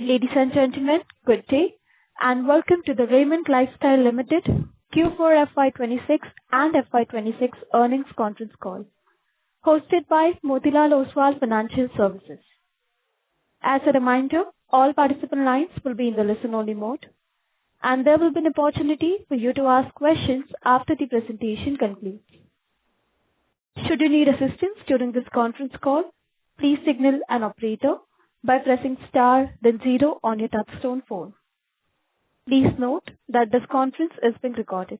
Ladies and gentlemen, good day, and welcome to the Raymond Lifestyle Limited Q4 FY26 and FY26 earnings conference call, hosted by Motilal Oswal Financial Services. As a reminder, all participant lines will be in the listen-only mode, and there will be an opportunity for you to ask questions after the presentation concludes. Should you need assistance during this conference call, please signal an operator by pressing star then 0 on your touchtone phone. Please note that this conference is being recorded.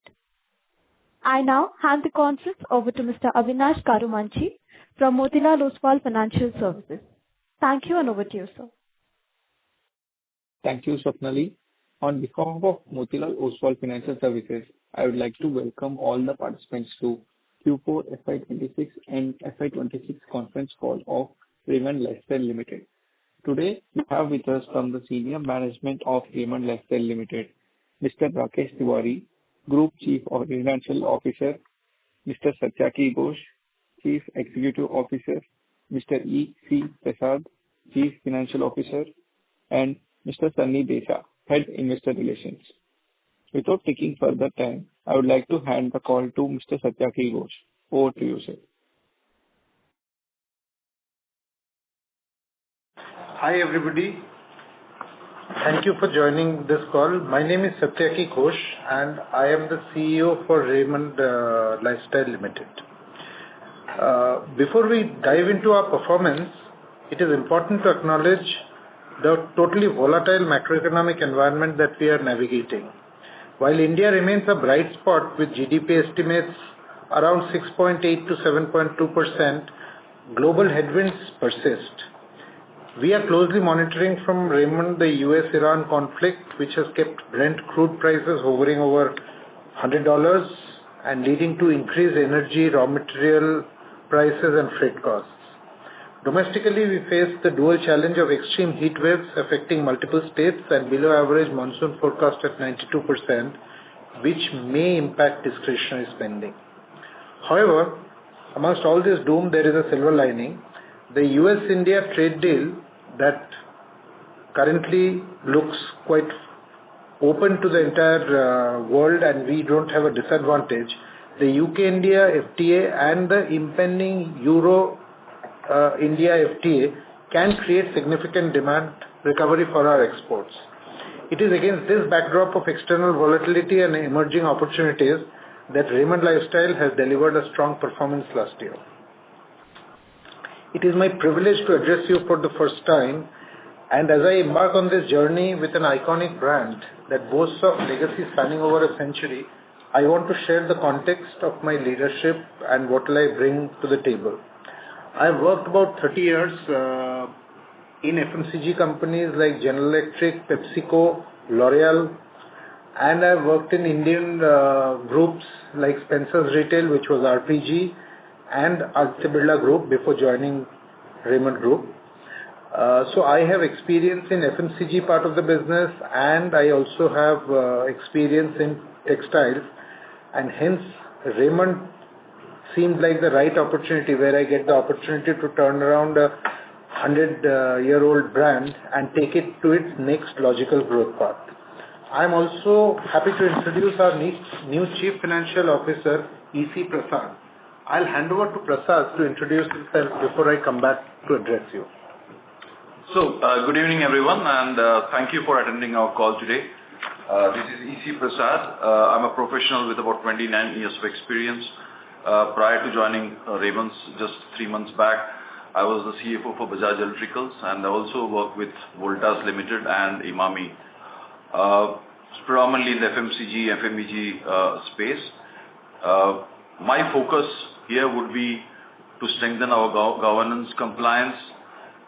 I now hand the conference over to Mr. Avinash Karumanchi from Motilal Oswal Financial Services. Thank you, and over to you, sir. Thank you, Swapnali. On behalf of Motilal Oswal Financial Services, I would like to welcome all the participants to Q4 FY26 and FY26 conference call of Raymond Lifestyle Limited. Today, we have with us from the senior management of Raymond Lifestyle Limited, Mr. Rakesh Tiwari, Group Chief Financial Officer, Mr. Satyaki Ghosh, Chief Executive Officer, Mr. E.C. Prasad, Chief Financial Officer, and Mr. Sunny Desa, Head Investor Relations. Without taking further time, I would like to hand the call to Mr. Satyaki Ghosh. Over to you, sir. Hi everybody, thank you for joining this call. My name is Satyaki Ghosh and I am the CEO for Raymond Lifestyle Limited. Before we dive into our performance, it is important to acknowledge the totally volatile macroeconomic environment that we are navigating. While India remains a bright spot with GDP estimates around 6.8 to 7.2%, global headwinds persist. We are closely monitoring from Raymond the US-Iran conflict, which has kept Brent crude prices hovering over $100 and leading to increased energy, raw material prices and freight costs. Domestically, we face the dual challenge of extreme heat waves affecting multiple states and below average monsoon forecast at 92%, which may impact discretionary spending. However, amongst all this doom, there is a silver lining. The US-India trade deal that currently looks quite open to the entire world and we don't have a disadvantage. The UK-India FTA and the impending Euro-India FTA can create significant demand recovery for our exports. It is against this backdrop of external volatility and emerging opportunities that Raymond Lifestyle has delivered a strong performance last year. It is my privilege to address you for the first time, and as I embark on this journey with an iconic brand that boasts of legacy spanning over a century, I want to share the context of my leadership and what will I bring to the table. I've worked about 30 years in FMCG companies like General Electric, PepsiCo, L'Oreal, and I've worked in Indian groups like Spencer's Retail, which was RPG, and Aditya Birla Group before joining Raymond Group. So I have experience in FMCG part of the business and I also have experience in textiles, and hence Raymond seemed like the right opportunity where I get the opportunity to turn around a 100-year-old brand and take it to its next logical growth path. I'm also happy to introduce our new Chief Financial Officer, E.C. Prasad. I'll hand over to Prasad to introduce himself before I come back to address you. So, good evening everyone, and thank you for attending our call today. This is E.C. Prasad. I'm a professional with about 29 years of experience. Prior to joining Raymond's just 3 months back, I was the CFO for Bajaj Electricals, and I also worked with Voltas Limited and Imami, predominantly in the FMCG, FMEG space. My focus here would be to strengthen our governance, compliance,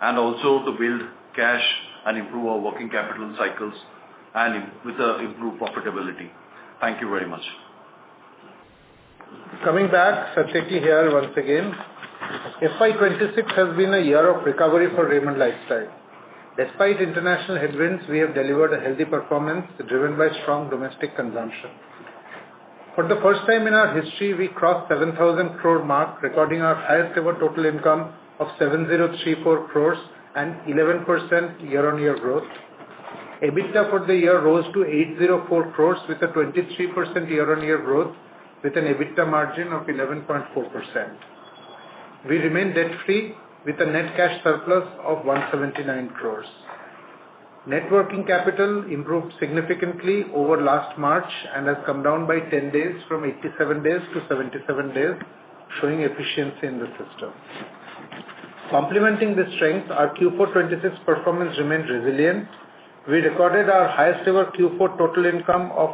and also to build cash and improve our working capital cycles and with improved profitability. Thank you very much. Coming back, Satyaki here once again. FY26 has been a year of recovery for Raymond Lifestyle. Despite international headwinds, we have delivered a healthy performance driven by strong domestic consumption. For the first time in our history, we crossed 7,000 crore mark, recording our highest ever total income of 7,034 crores and 11% year-on-year growth. EBITDA for the year rose to 804 crores with a 23% year-on-year growth with an EBITDA margin of 11.4%. We remain debt-free with a net cash surplus of 179 crores. Net working capital improved significantly over last March and has come down by 10 days from 87 days to 77 days, showing efficiency in the system. Complementing this strength, our Q4 26 performance remained resilient. We recorded our highest ever Q4 total income of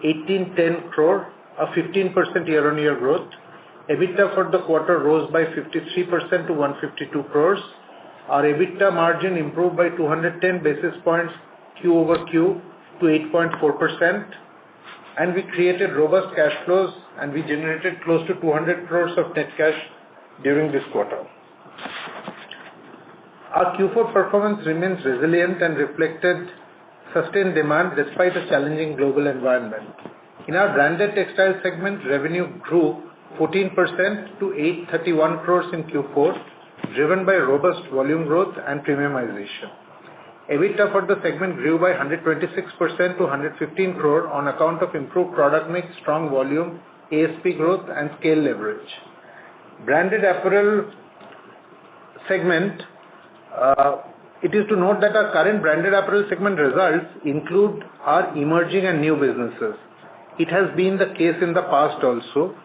1810 crore, a 15% year-on-year growth. EBITDA for the quarter rose by 53% to 152 crores. Our EBITDA margin improved by 210 basis points Q over Q to 8.4%, and we created robust cash flows and we generated close to 200 crores of net cash during this quarter. Our Q4 performance remains resilient and reflected sustained demand despite a challenging global environment. In our branded textile segment, revenue grew 14% to 831 crores in Q4, driven by robust volume growth and premiumization. EBITDA for the segment grew by 126% to 115 crore on account of improved product mix, strong volume, ASP growth and scale leverage. Branded apparel segment, it is to note that our current branded apparel segment results include our emerging and new businesses. It has been the case in the past also.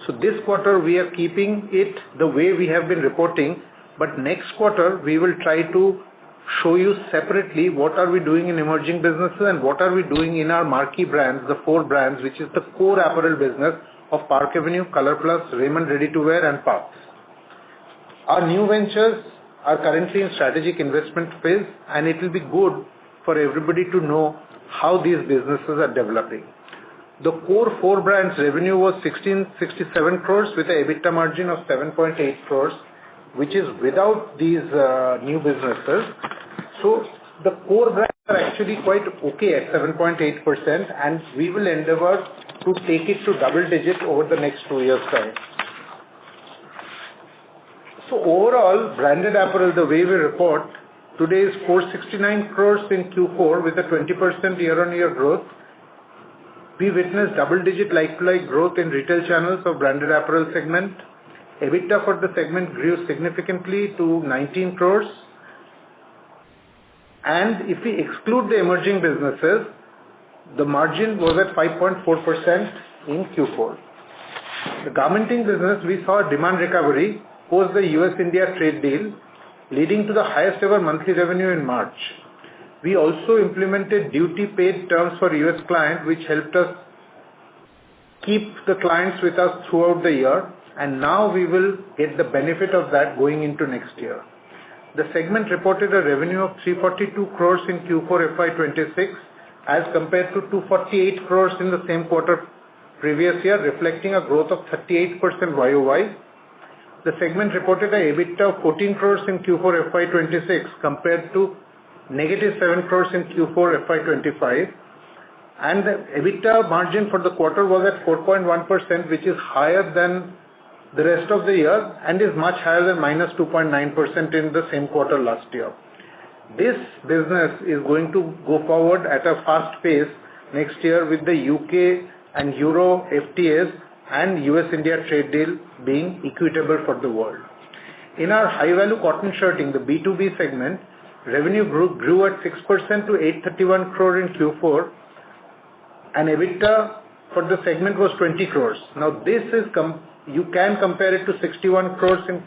So this quarter we are keeping it the way we have been reporting, but next quarter we will try to show you separately what are we doing in emerging businesses and what are we doing in our marquee brands, the 4 brands, which is the core apparel business of Park Avenue, Color Plus, Raymond Ready to Wear and Parks. Our new ventures are currently in strategic investment phase, and it will be good for everybody to know how these businesses are developing. The core 4 brands revenue was 1667 crores with an EBITDA margin of 7.8 crores, which is without these new businesses. So the core brands are actually quite okay at 7.8%, and we will endeavor to take it to double digit over the next 2 years' time. So overall, branded apparel, the way we report, today is 469 crores in Q4 with a 20% year-on-year growth. We witnessed double-digit like-to-like growth in retail channels of branded apparel segment. EBITDA for the segment grew significantly to 19 crores. And if we exclude the emerging businesses, the margin was at 5.4% in Q4. The garmenting business, we saw demand recovery post the US-India trade deal, leading to the highest ever monthly revenue in March. We also implemented duty paid terms for US clients, which helped us keep the clients with us throughout the year, and now we will get the benefit of that going into next year. The segment reported a revenue of 342 crores in Q4 FY26 as compared to 248 crores in the same quarter previous year, reflecting a growth of 38% YOY. The segment reported an EBITDA of 14 crores in Q4 FY26 compared to negative 7 crores in Q4 FY25, and the EBITDA margin for the quarter was at 4.1%, which is higher than the rest of the year and is much higher than minus 2.9% in the same quarter last year. This business is going to go forward at a fast pace next year with the UK and Euro FTAs and US-India trade deal being equitable for the world. In our high-value cotton shirting, the B2B segment, revenue grew at 6% to 831 crore in Q4, and EBITDA for the segment was 20 crores. Now this is, you can compare it to 61 crores in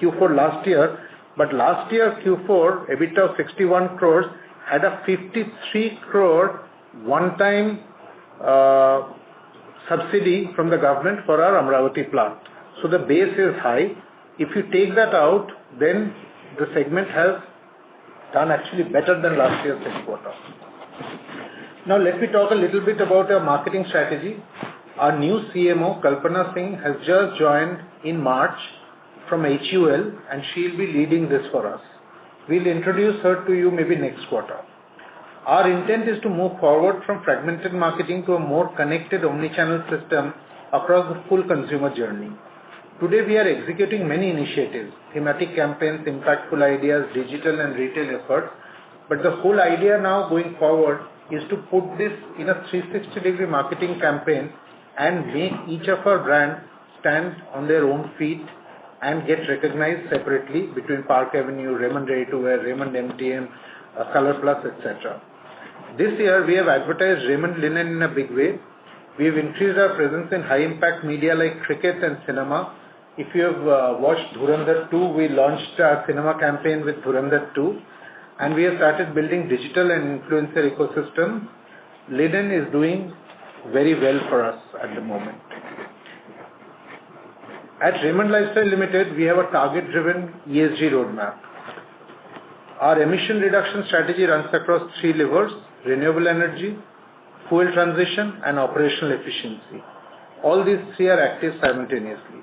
Q4 last year, but last year Q4 EBITDA of 61 crores had a 53 crore one-time subsidy from the government for our Amravati plant. So the base is high. If you take that out, then the segment has done actually better than last year's same quarter. Now let me talk a little bit about our marketing strategy. Our new CMO, Kalpana Singh, has just joined in March from HUL, and she'll be leading this for us. We'll introduce her to you maybe next quarter. Our intent is to move forward from fragmented marketing to a more connected omni-channel system across the full consumer journey. Today we are executing many initiatives, thematic campaigns, impactful ideas, digital and retail efforts, But the whole idea now going forward is to put this in a 360-degree marketing campaign and make each of our brands stand on their own feet and get recognized separately between Park Avenue, Raymond Ready to Wear, Raymond MTM, Color Plus, etc. This year, we have advertised Raymond Linen in a big way. We have increased our presence in high-impact media like cricket and cinema. If you have watched Dhurandhar 2, we launched our cinema campaign with Dhurandhar 2, and we have started building digital and influencer ecosystem. Linen is doing very well for us at the moment. At Raymond Lifestyle Limited, we have a target-driven ESG roadmap. Our emission reduction strategy runs across 3 levers: renewable energy, fuel transition, and operational efficiency. All these 3 are active simultaneously.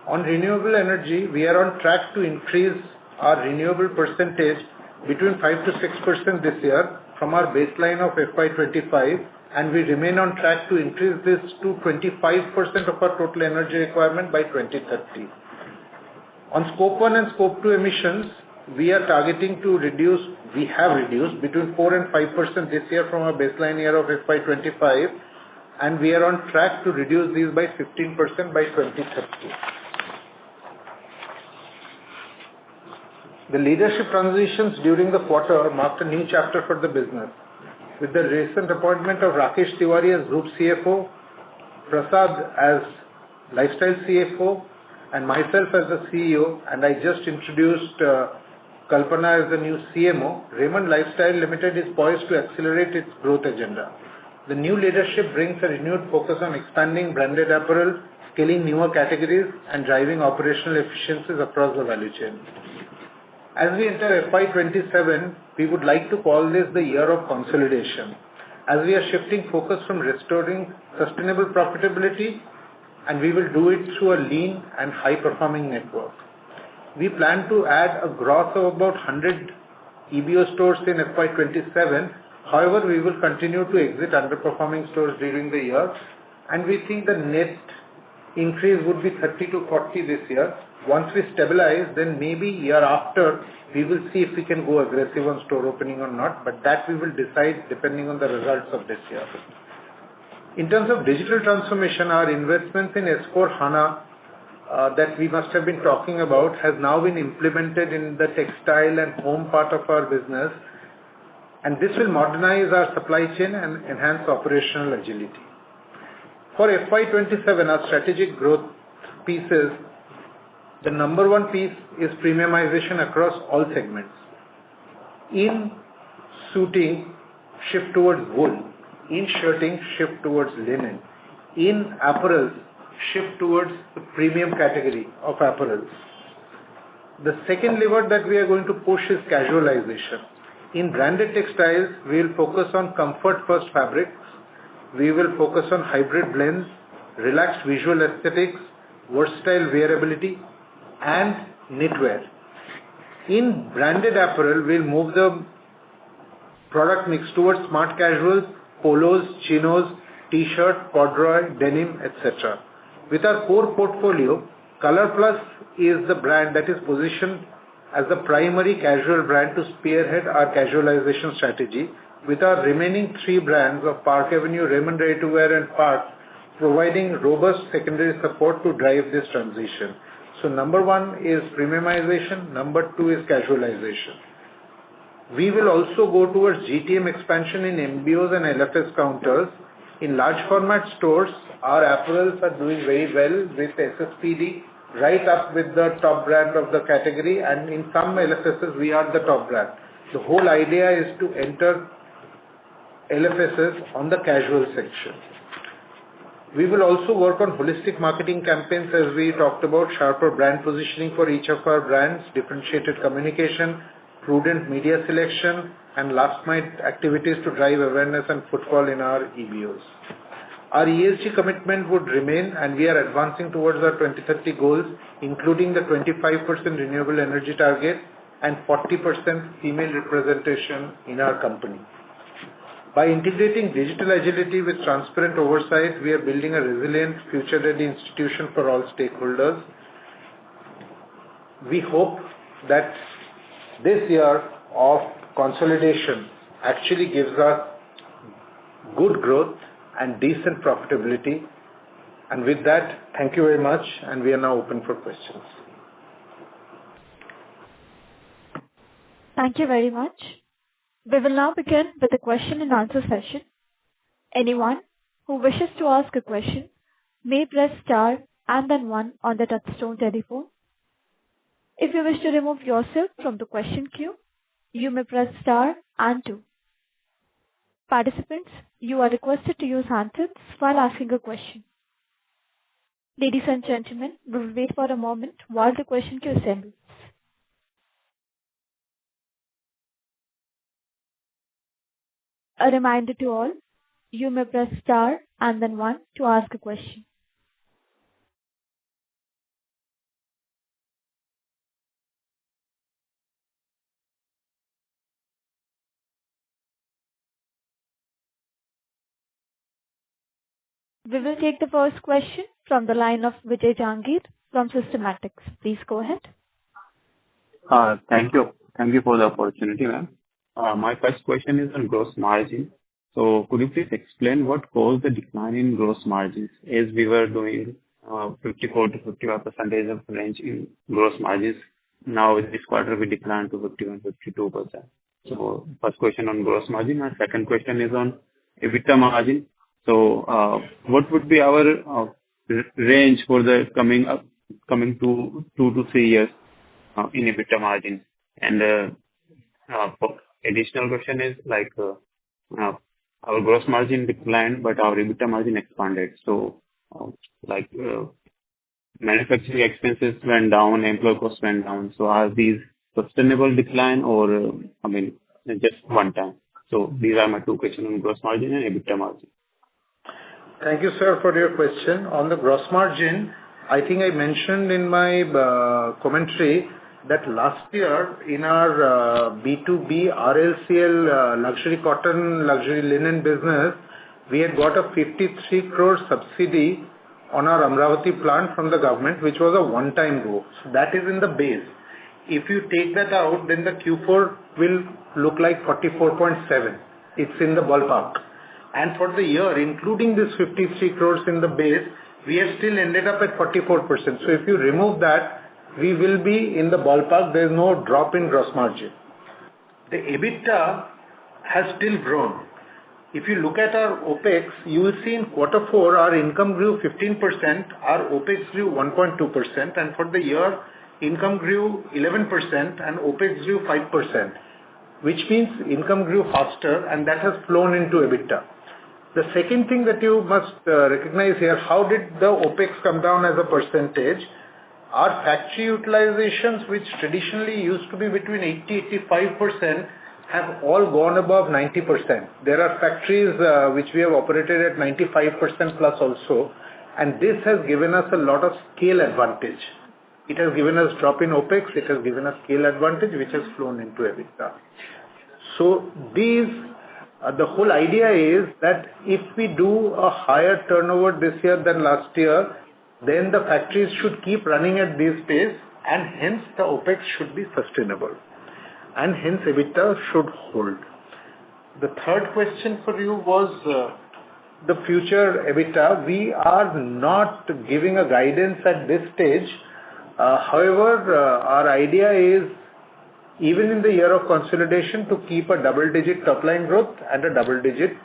On renewable energy, we are on track to increase our renewable percentage between 5 to 6% this year from our baseline of FY25, and we remain on track to increase this to 25% of our total energy requirement by 2030. On Scope 1 and Scope 2 emissions, we have reduced between 4 and 5% this year from our baseline year of FY25, and we are on track to reduce these by 15% by 2030. The leadership transitions during the quarter marked a new chapter for the business. With the recent appointment of Rakesh Tiwari as Group CFO, Prasad as Lifestyle CFO, and myself as the CEO, and I just introduced Kalpana as the new CMO, Raymond Lifestyle Limited is poised to accelerate its growth agenda. The new leadership brings a renewed focus on expanding branded apparel, scaling newer categories, and driving operational efficiencies across the value chain. As we enter FY27, we would like to call this the year of consolidation, as we are shifting focus from restoring sustainable profitability, and we will do it through a lean and high-performing network. We plan to add a gross of about 100 EBO stores in FY27. However, we will continue to exit underperforming stores during the year, and we think the net increase would be 30 to 40 this year. Once we stabilize, then maybe year after, we will see if we can go aggressive on store opening or not, but that we will decide depending on the results of this year. In terms of digital transformation, our investments in S/4HANA that we must have been talking about has now been implemented in the textile and home part of our business, and this will modernize our supply chain and enhance operational agility. For FY27, our strategic growth pieces, the number one piece is premiumization across all segments. In suiting, shift towards wool. In shirting, shift towards linen. In apparels, shift towards the premium category of apparels. The second lever that we are going to push is casualization. In branded textiles, we will focus on comfort-first fabrics. We will focus on hybrid blends, relaxed visual aesthetics, versatile wearability, and knitwear. In branded apparel, we'll move the product mix towards smart casuals, polos, chinos, t-shirt, corduroy, denim, etc. With our core portfolio, Color Plus is the brand that is positioned as the primary casual brand to spearhead our casualization strategy, with our remaining 3 brands of Park Avenue, Raymond Ready to Wear, and Park providing robust secondary support to drive this transition. So number 1 is premiumization, number 2 is casualization. We will also go towards GTM expansion in MBOs and LFS counters. In large format stores, our apparels are doing very well with SSPD, right up with the top brand of the category, and in some LFSs, we are the top brand. The whole idea is to enter LFSs on the casual section. We will also work on holistic marketing campaigns, as we talked about, sharper brand positioning for each of our brands, differentiated communication, prudent media selection, and last mile activities to drive awareness and footfall in our EBOs. Our ESG commitment would remain, and we are advancing towards our 2030 goals, including the 25% renewable energy target and 40% female representation in our company. By integrating digital agility with transparent oversight, we are building a resilient, future-ready institution for all stakeholders. We hope that this year of consolidation actually gives us good growth and decent profitability. And with that, thank you very much, and we are now open for questions. Thank you very much. We will now begin with the question and answer session. Anyone who wishes to ask a question may press star and then 1 on the touchtone telephone. If you wish to remove yourself from the question queue, you may press star and 2. Participants, you are requested to use handsets while asking a question. Ladies and gentlemen, we will wait for a moment while the question queue assembles. A reminder to all, you may press star and then 1 to ask a question. We will take the first question from the line of Vijay Jangir from Systematics. Please go ahead. Thank you. Thank you for the opportunity, ma'am. My first question is on gross margin. So could you please explain what caused the decline in gross margins, as we were doing 54 to 55% of range in gross margins. Now in this quarter we declined to 51-52%. So first question on gross margin, and second question is on EBITDA margin. So what would be our range for the coming 2 to 3 years in EBITDA margin? And additional question is like our gross margin declined, but our EBITDA margin expanded. So manufacturing expenses went down, employee costs went down. So are these sustainable decline or just one time? So these are my two questions on gross margin and EBITDA margin. Thank you, sir, for your question. On the gross margin, I think I mentioned in my commentary that last year in our B2B RLCL luxury cotton, luxury linen business, we had got a 53 crore subsidy on our Amravati plant from the government, which was a one-time go. So that is in the base. If you take that out, then the Q4 will look like 44.7. It's in the ballpark. And for the year, including this 53 crores in the base, we have still ended up at 44%. So if you remove that, we will be in the ballpark. There is no drop in gross margin. The EBITDA has still grown. If you look at our OPEX, you will see in quarter 4, our income grew 15%, our OPEX grew 1.2%, and for the year, income grew 11% and OPEX grew 5%, which means income grew faster, and that has flown into EBITDA. The second thing that you must recognize here, how did the OPEX come down as a percentage? Our factory utilizations, which traditionally used to be between 80-85%, have all gone above 90%. There are factories which we have operated at 95% plus also, and this has given us a lot of scale advantage. It has given us drop in OPEX, it has given us scale advantage, which has flown into EBITDA. So the whole idea is that if we do a higher turnover this year than last year, then the factories should keep running at this pace, and hence the OPEX should be sustainable, and hence EBITDA should hold. The third question for you was the future EBITDA. We are not giving a guidance at this stage. However, our idea is, even in the year of consolidation, to keep a double-digit top-line growth and a double-digit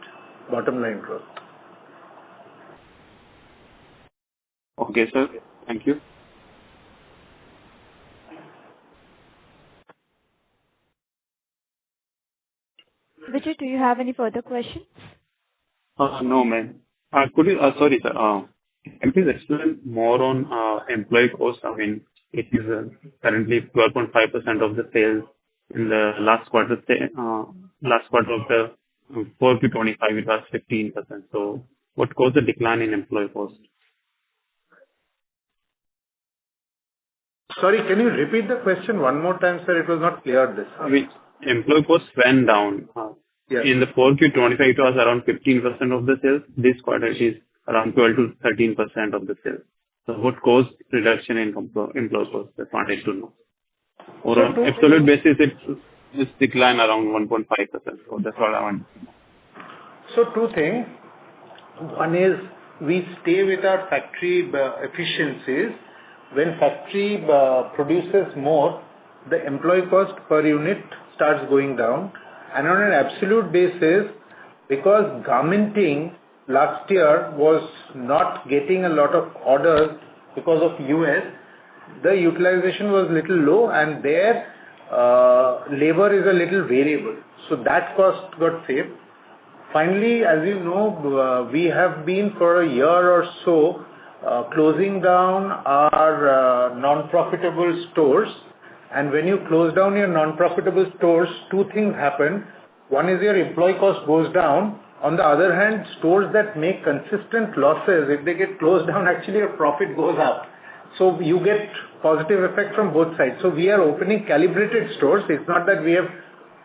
bottom-line growth. Okay, sir. Thank you. Vijay, do you have any further questions? No, ma'am. Could you, sorry, sir. Can you please explain more on employee cost? I mean, it is currently 12.5% of the sales. In the last quarter of the 4Q25, it was 15%. So, what caused the decline in employee cost? Sorry, can you repeat the question one more time, sir? It was not clear this. I mean, employee cost went down. Yes. In the 4Q25, it was around 15% of the sales. This quarter, it is around 12 to 13% of the sales. So what caused reduction in employee cost? That's what I wanted to know. Or on absolute basis, it's this decline around 1.5%. So that's what I want. So two things. One is we stay with our factory efficiencies. When factory produces more, the employee cost per unit starts going down. And on an absolute basis, because garmenting last year was not getting a lot of orders because of US, the utilization was little low and their labor is a little variable. So that cost got saved. Finally, as you know, we have been for a year or so closing down our non-profitable stores. And when you close down your non-profitable stores, two things happen. One is your employee cost goes down. On the other hand, stores that make consistent losses, if they get closed down, actually your profit goes up. So you get positive effect from both sides. So we are opening calibrated stores. It's not that we have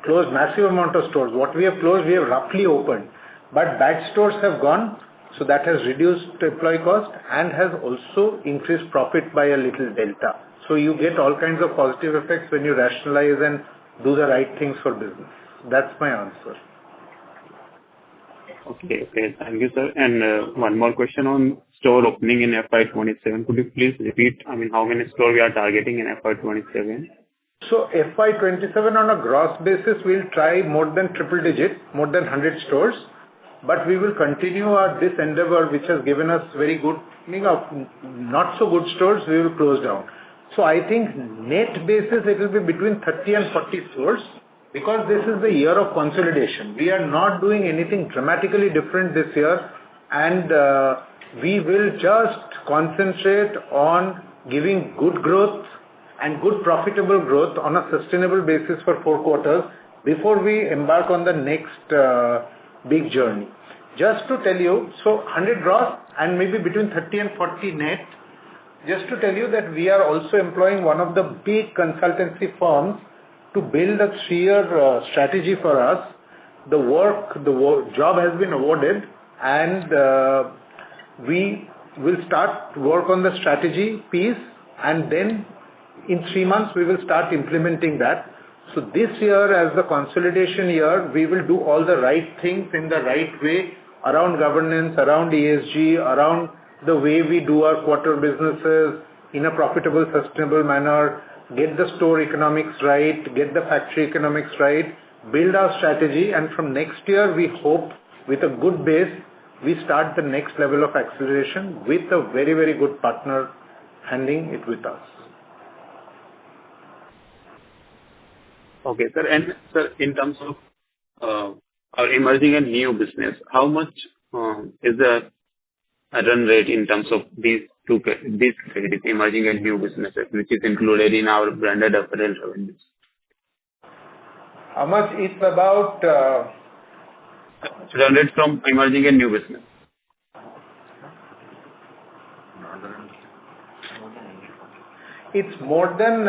closed massive amount of stores. What we have closed, we have roughly opened. But bad stores have gone. So that has reduced employee cost and has also increased profit by a little delta. So you get all kinds of positive effects when you rationalize and do the right things for business. That's my answer. Okay. Thank you, sir. And one more question on store opening in FY27. Could you please repeat, how many stores we are targeting in FY27? So FY27 on a gross basis, we'll try more than triple digit, more than 100 stores. But we will continue this endeavor, which has given us very good, not so good stores, we will close down. So I think net basis, it will be between 30 and 40 stores because this is the year of consolidation. We are not doing anything dramatically different this year and we will just concentrate on giving good growth and good profitable growth on a sustainable basis for 4 quarters before we embark on the next big journey. Just to tell you, so 100 gross and maybe between 30 and 40 net. Just to tell you that we are also employing one of the big consultancy firms to build a 3-year strategy for us. The job has been awarded and we will start work on the strategy piece and then in 3 months we will start implementing that. So this year as the consolidation year, we will do all the right things in the right way around governance, around ESG, around the way we do our quarter businesses in a profitable, sustainable manner, get the store economics right, get the factory economics right, build our strategy, and from next year we hope with a good base, we start the next level of acceleration with a very, very good partner handling it with us. Okay, sir. And sir, in terms of our emerging and new business, how much is the run rate in terms of these categories, emerging and new businesses, which is included in our branded apparel revenues? How much? It's about run rate from emerging and new business. It's more than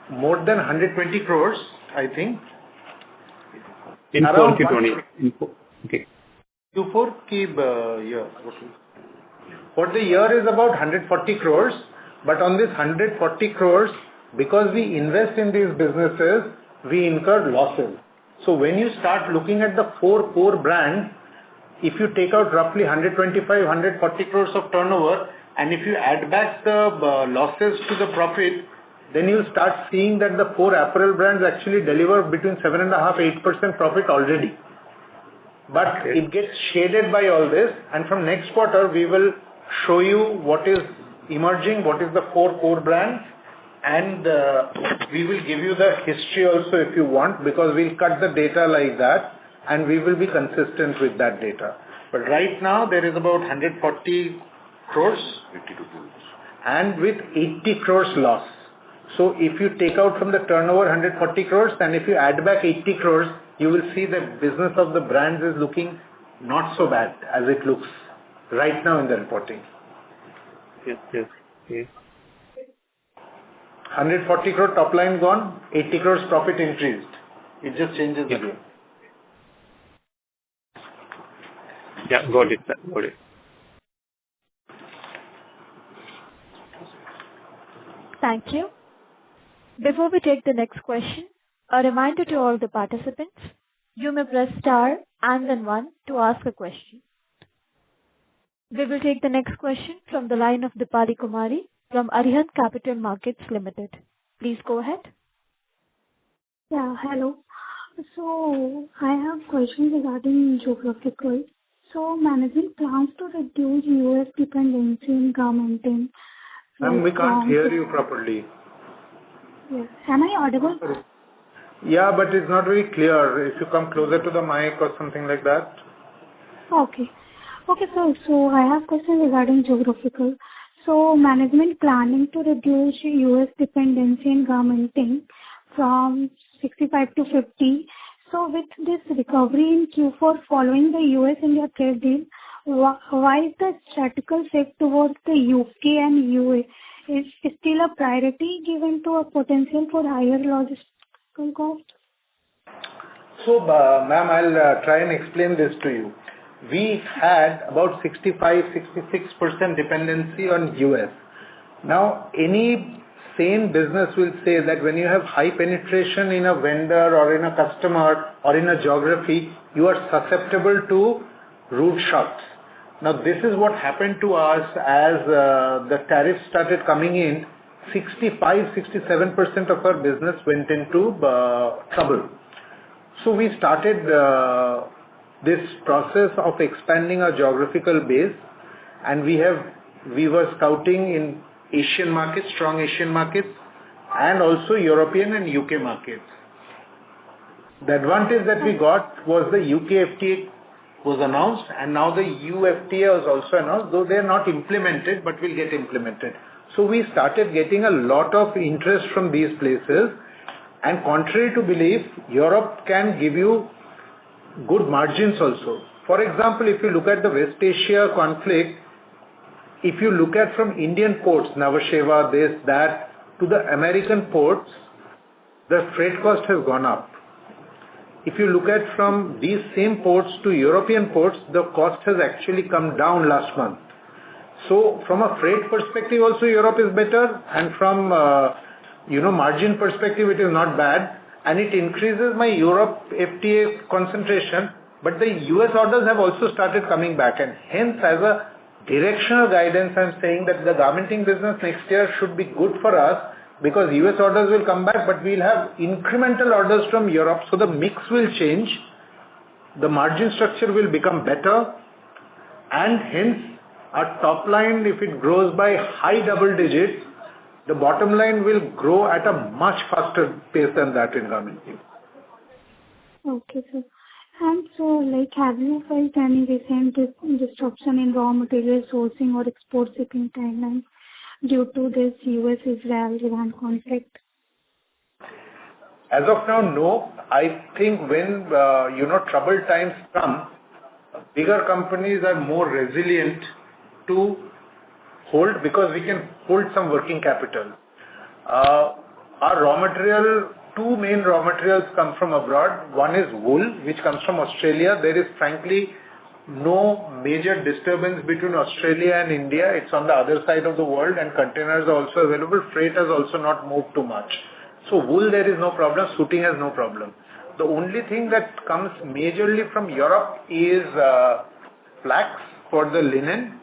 120 crores, I think. In 2020. Okay. Q4 year. For the year is about 140 crores, but on this 140 crores, because we invest in these businesses, we incur losses. So when you start looking at the 4 core brands, if you take out roughly 125, 140 crores of turnover, and if you add back the losses to the profit, then you'll start seeing that the 4 apparel brands actually deliver between 7.5-8% profit already. But it gets shaded by all this, and from next quarter we will show you what is emerging, what is the 4 core brands, and we will give you the history also if you want, because we'll cut the data like that and we will be consistent with that data. But right now there is about 140 crores and with 80 crores loss. So if you take out from the turnover 140 crores and if you add back 80 crores, you will see that business of the brands is looking not so bad as it looks right now in the reporting. Yes. 140 crore top line gone, 80 crores profit increased. It just changes the game. Yeah, got it, sir. Got it. Thank you. Before we take the next question, A reminder to all the participants, you may press star and then one to ask a question. We will take the next question from the line of Dipali Kumari from Arihant Capital Markets Limited. Please go ahead. Yeah, hello. So I have questions regarding geographical. So management plans to reduce US dependency in garmenting. Ma'am, we can't hear you properly. Yes. Am I audible? Yeah, but it's not very clear. If you come closer to the mic or something like that. Okay. Okay, sir. So I have questions regarding geographical. So management planning to reduce US dependency in garmenting from 65 to 50. So with this recovery in Q4 following the US-India trade deal, why is the strategical shift towards the UK and UA is still a priority given to a potential for higher logistical cost? So, ma'am, I'll try and explain this to you. We had about 65-66% dependency on US. Now, any sane business will say that when you have high penetration in a vendor or in a customer or in a geography, you are susceptible to rude shocks. Now, this is what happened to us as the tariffs started coming in. 65-67% of our business went into trouble. So we started this process of expanding our geographical base, and we were scouting in Asian markets, strong Asian markets, and also European and UK markets. The advantage that we got was the UK FTA was announced, and now the EU FTA was also announced, though they are not implemented, but will get implemented. So we started getting a lot of interest from these places, and contrary to belief, Europe can give you good margins also. For example, if you look at the West Asia conflict, if you look at from Indian ports, Nhava Sheva, this, that, to the American ports, the freight cost has gone up. If you look at from these same ports to European ports, the cost has actually come down last month. So from a freight perspective also Europe is better, and from margin perspective it is not bad, and it increases my Europe FTA concentration, but the US orders have also started coming back, and hence as a directional guidance I am saying that the garmenting business next year should be good for us, because US orders will come back, but we'll have incremental orders from Europe, so the mix will change, the margin structure will become better, and hence our top line, if it grows by high double digits, the bottom line will grow at a much faster pace than that in garmenting. Okay, sir. And so, have you felt any recent disruption in raw material sourcing or export shipping timelines due to this US-Israel-Iran conflict? As of now, no. I think when troubled times come, bigger companies are more resilient to hold, because we can hold some working capital. Our raw material, two main raw materials come from abroad. One is wool, which comes from Australia. There is frankly no major disturbance between Australia and India. It's on the other side of the world, and containers are also available. Freight has also not moved too much. So wool, there is no problem. Suiting has no problem. The only thing that comes majorly from Europe is flax for the linen.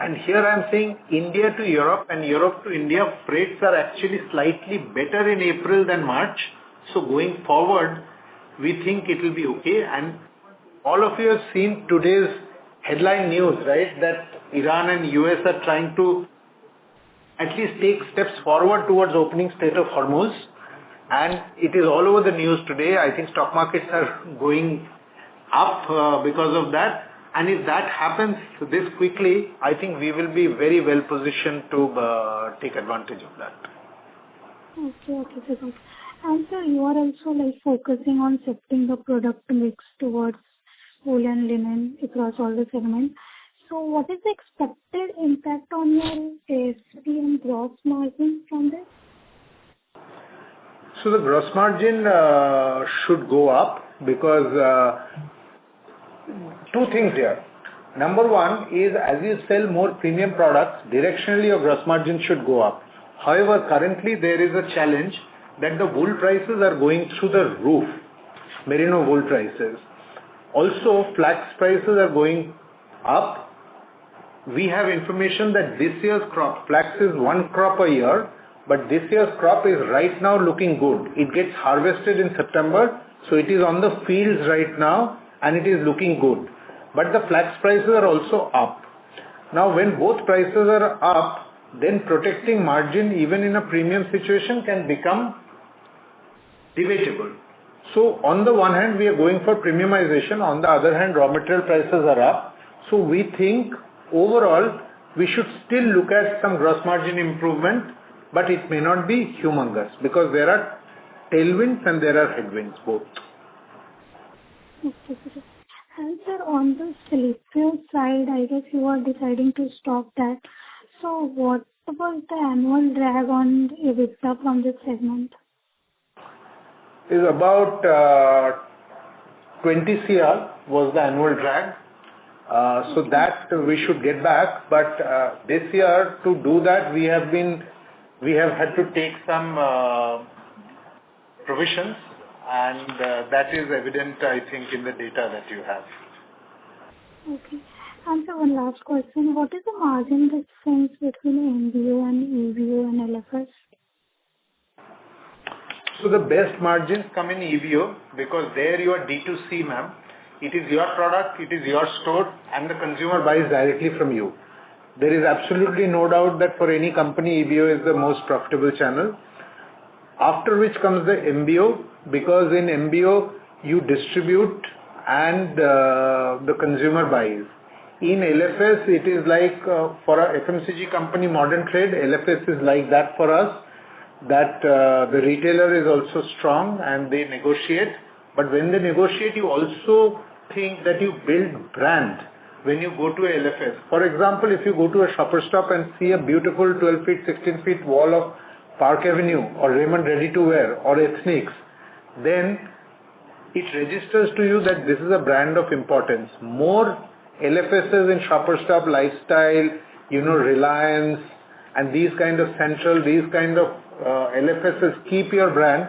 And here I am saying India to Europe and Europe to India, freights are actually slightly better in April than March. So going forward, we think it will be okay. And all of you have seen today's headline news, right? That Iran and US are trying to at least take steps forward towards opening Strait of Hormuz. And it is all over the news today. I think stock markets are going up because of that. And if that happens this quickly, I think we will be very well positioned to take advantage of that. Okay, sir. And sir, you are also focusing on shifting the product mix towards wool and linen across all the segments. So what is the expected impact on your ASP and gross margin from this? So the gross margin should go up because two things here. Number one is, as you sell more premium products, directionally your gross margin should go up. However, currently there is a challenge that the wool prices are going through the roof, merino wool prices. Also, flax prices are going up. We have information that this year's crop, flax is one crop a year, but this year's crop is right now looking good. It gets harvested in September, so it is on the fields right now and it is looking good. But the flax prices are also up. Now, when both prices are up, then protecting margin even in a premium situation can become debatable. So on the one hand, we are going for premiumization. On the other hand, raw material prices are up. So we think overall, we should still look at some gross margin improvement, but it may not be humongous because there are tailwinds and there are headwinds both. Okay, sir. And sir, on the Sleepfield side, I guess you are deciding to stop that. So what was the annual drag on EBITDA from this segment? Is about 20 CR was the annual drag. So that we should get back. But this year to do that, we have had to take some provisions, and that is evident, I think, in the data that you have. Okay. And so one last question. What is the margin difference between MBO and EBO and LFS? So the best margins come in EBO because there you are D2C, ma'am. It is your product, it is your store, and the consumer buys directly from you. There is absolutely no doubt that for any company, EBO is the most profitable channel. After which comes the MBO, because in MBO you distribute and the consumer buys. In LFS, it is like for a FMCG company, modern trade, LFS is like that for us, that the retailer is also strong and they negotiate. But when they negotiate, you also think that you build brand when you go to a LFS. For example, if you go to a Shopper Stop and see a beautiful 12 feet, 16 feet wall of Park Avenue or Raymond Ready to Wear or Ethnics, then it registers to you that this is a brand of importance. More LFSs in Shopper Stop, Lifestyle, Reliance, and these kind of Central, these kind of LFSs keep your brand.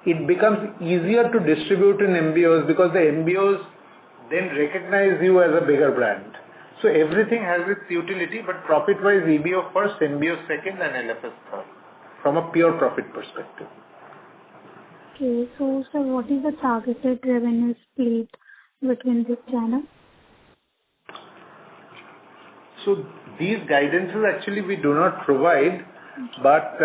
It becomes easier to distribute in MBOs because the MBOs then recognize you as a bigger brand. So everything has its utility, but profit-wise, EBO first, MBO second, and LFS third, from a pure profit perspective. Okay, so sir, what is the targeted revenue split between this channel? So these guidances actually we do not provide, but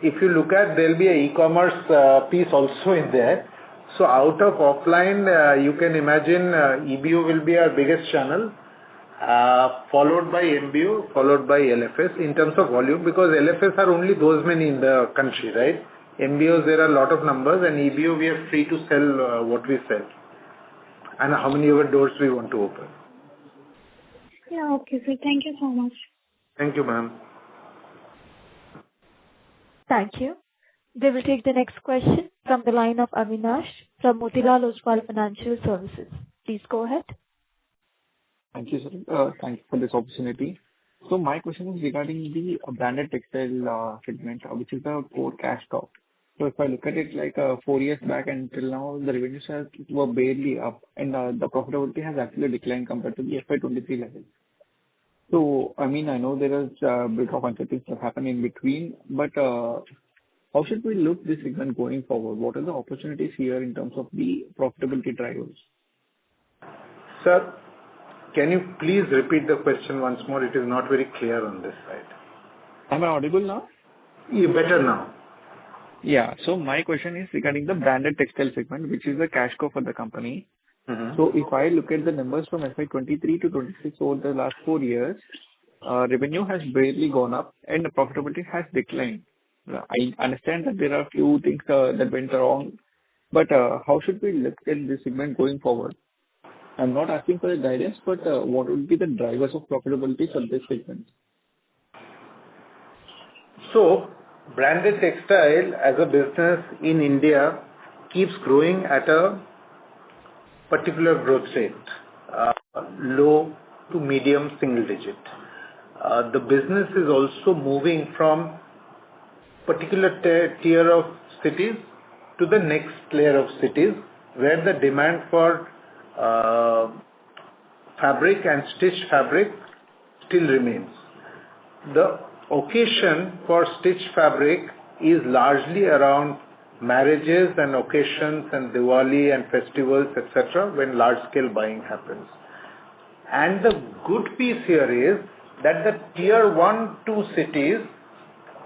if you look at, there will be an e-commerce piece also in there. So out of offline, you can imagine EBO will be our biggest channel, followed by MBO, followed by LFS in terms of volume, because LFS are only those many in the country, right? MBOs, there are a lot of numbers, and EBO we are free to sell what we sell and how many ever doors we want to open. Yeah, okay, sir. Thank you so much. Thank you, ma'am. Thank you. We will take the next question from the line of Avinash from Motilal Oswal Financial Services. Please go ahead. Thank you, sir. Thank you for this opportunity. So my question is regarding the branded textile segment, which is the core cash cow. So if I look at it like 4 years back until now, the revenues were barely up, and the profitability has actually declined compared to the FY23 level. So, I mean, I know there is a bit of uncertainty that happened in between, but how should we look this segment going forward? What are the opportunities here in terms of the profitability drivers? Sir, can you please repeat the question once more? It is not very clear on this side. Am I audible now? You better now. Yeah. So my question is regarding the branded textile segment, which is the cash cow for the company. Mm-hmm. So if I look at the numbers from FY23 to 26 over the last 4 years, revenue has barely gone up and the profitability has declined. I understand that there are a few things that went wrong, but how should we look at this segment going forward? I'm not asking for the guidance, but what would be the drivers of profitability for this segment? So, branded textile as a business in India keeps growing at a particular growth rate, low to medium single digit. The business is also moving from particular tier of cities to the next layer of cities where the demand for fabric and stitched fabric still remains. The occasion for stitched fabric is largely around marriages and occasions and Diwali and festivals, etc., when large-scale buying happens. And the good piece here is that the tier 1, 2 cities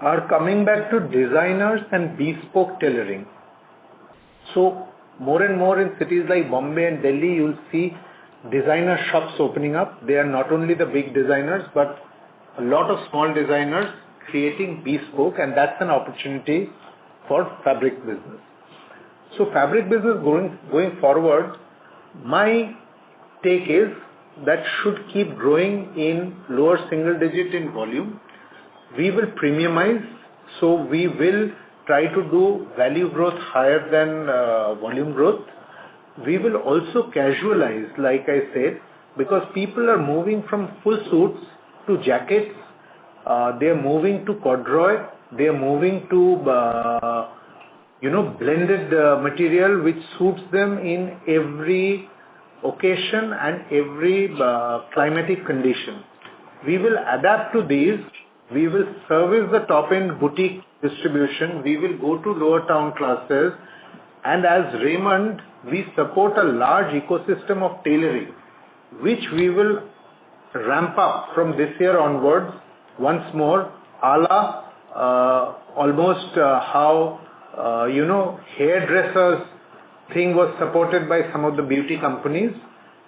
are coming back to designers and bespoke tailoring. So more and more in cities like Bombay and Delhi, you'll see designer shops opening up. They are not only the big designers, but a lot of small designers creating bespoke, and that's an opportunity for fabric business. So fabric business going forward, my take is that should keep growing in lower single digit in volume. We will premiumize, so we will try to do value growth higher than volume growth. We will also casualize, like I said, because people are moving from full suits to jackets. They are moving to corduroy. They are moving to blended material which suits them in every occasion and every climatic condition. We will adapt to these. We will service the top-end boutique distribution. We will go to lower town classes. And as Raymond, we support a large ecosystem of tailoring, which we will ramp up from this year onwards once more, a la almost how hairdressers thing was supported by some of the beauty companies.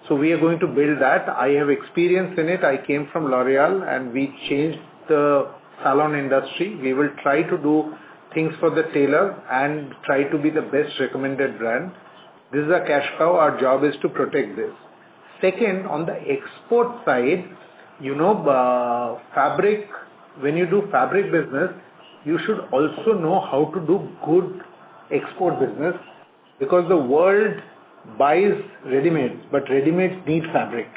So we are going to build that. I have experience in it. I came from L'Oreal and we changed the salon industry. We will try to do things for the tailor and try to be the best recommended brand. This is a cash cow. Our job is to protect this. Second, on the export side, fabric, when you do fabric business, you should also know how to do good export business, because the world buys ready-mades, but ready-mades need fabric.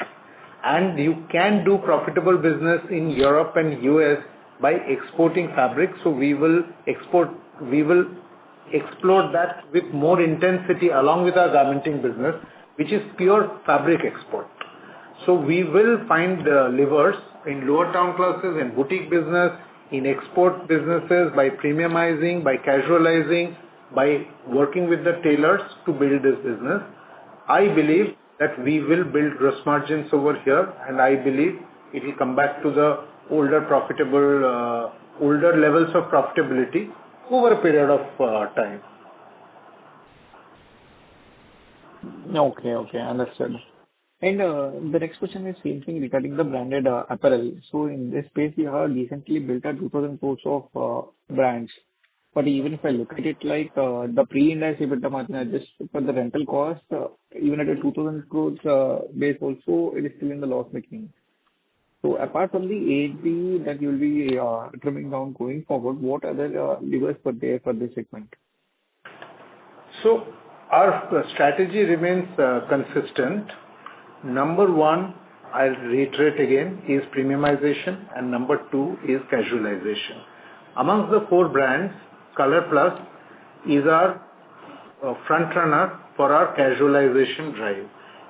And you can do profitable business in Europe and US by exporting fabric. So we will explore that with more intensity along with our garmenting business, which is pure fabric export. So we will find levers in lower town classes, in boutique business, in export businesses, by premiumizing, by casualizing, by working with the tailors to build this business. I believe that we will build gross margins over here, and I believe it will come back to the older levels of profitability over a period of time. Okay, understood. And the next question is same thing regarding the branded apparel. So in this space, we have recently built a 2,000 crores of brands. But even if I look at it like the pre-Ind AS EBITDA margin, just for the rental cost, even at a 2,000 crores base also, it is still in the loss making. So apart from the A&P that you will be trimming down going forward, what other levers were there for this segment? So our strategy remains consistent. Number one, I'll reiterate again, is premiumization, and number two is casualization. Amongst the four brands, Color Plus is our front runner for our casualization drive.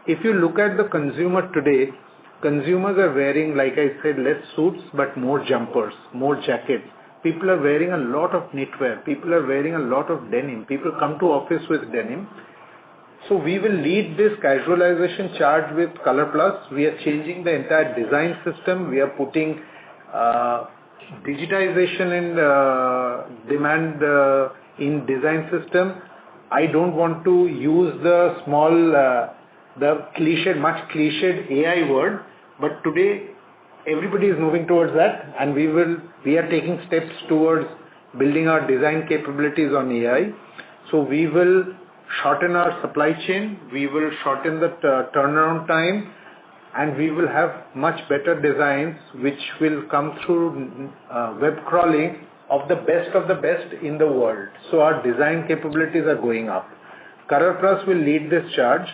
If you look at the consumer today, consumers are wearing, like I said, less suits but more jumpers, more jackets. People are wearing a lot of knitwear. People are wearing a lot of denim. People come to office with denim. So we will lead this casualization charge with Color Plus. We are changing the entire design system. We are putting digitization in demand in design system. I don't want to use the much cliched AI word, but today everybody is moving towards that, and we are taking steps towards building our design capabilities on AI. So we will shorten our supply chain, we will shorten the turnaround time, and we will have much better designs which will come through web crawling of the best in the world. So our design capabilities are going up. Color Plus will lead this charge,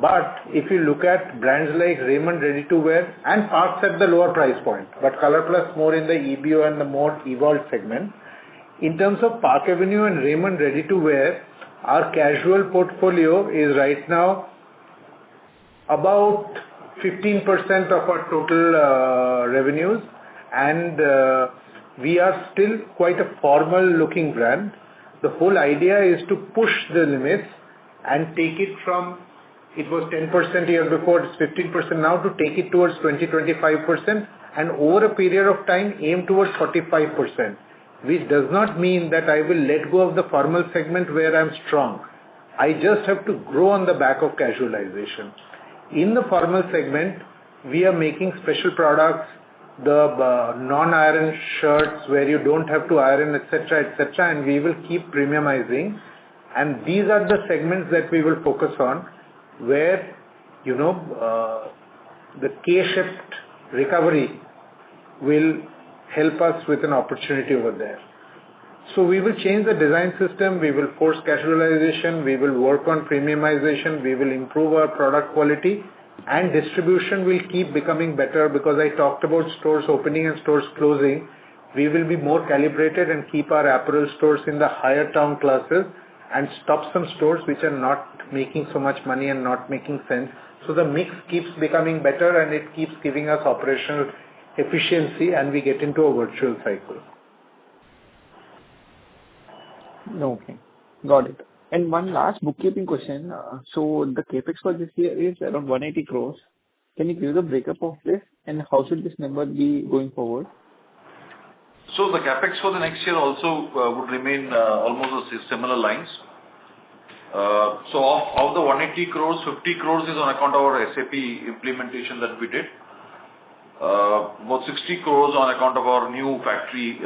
but if you look at brands like Raymond Ready to Wear and Parks at the lower price point, but Color Plus more in the EBO and the more evolved segment, In terms of Park Avenue and Raymond ready to wear, our casual portfolio is right now about 15% of our total revenues, and we are still quite a formal looking brand. The whole idea is to push the limits and take it from, it was 10% year before, it's 15% now, to take it towards 20-25%, and over a period of time aim towards 45%, which does not mean that I will let go of the formal segment where I'm strong. I just have to grow on the back of casualization. In the formal segment, we are making special products, the non-iron shirts where you don't have to iron, etc., etc., and we will keep premiumizing. And these are the segments that we will focus on, where the K-shaped recovery will help us with an opportunity over there. So we will change the design system, we will force casualization, we will work on premiumization, we will improve our product quality, and distribution will keep becoming better, because I talked about stores opening and stores closing. We will be more calibrated and keep our apparel stores in the higher town classes and stop some stores which are not making so much money and not making sense. So the mix keeps becoming better and it keeps giving us operational efficiency, and we get into a virtual cycle. Okay, got it. And one last bookkeeping question. So the capex for this year is around 180 crores. Can you give the breakup of this, and how should this number be going forward? So the capex for the next year also would remain almost the similar lines. So of the 180 crores, 50 crores is on account of our SAP implementation that we did. About 60 crores on account of our new factory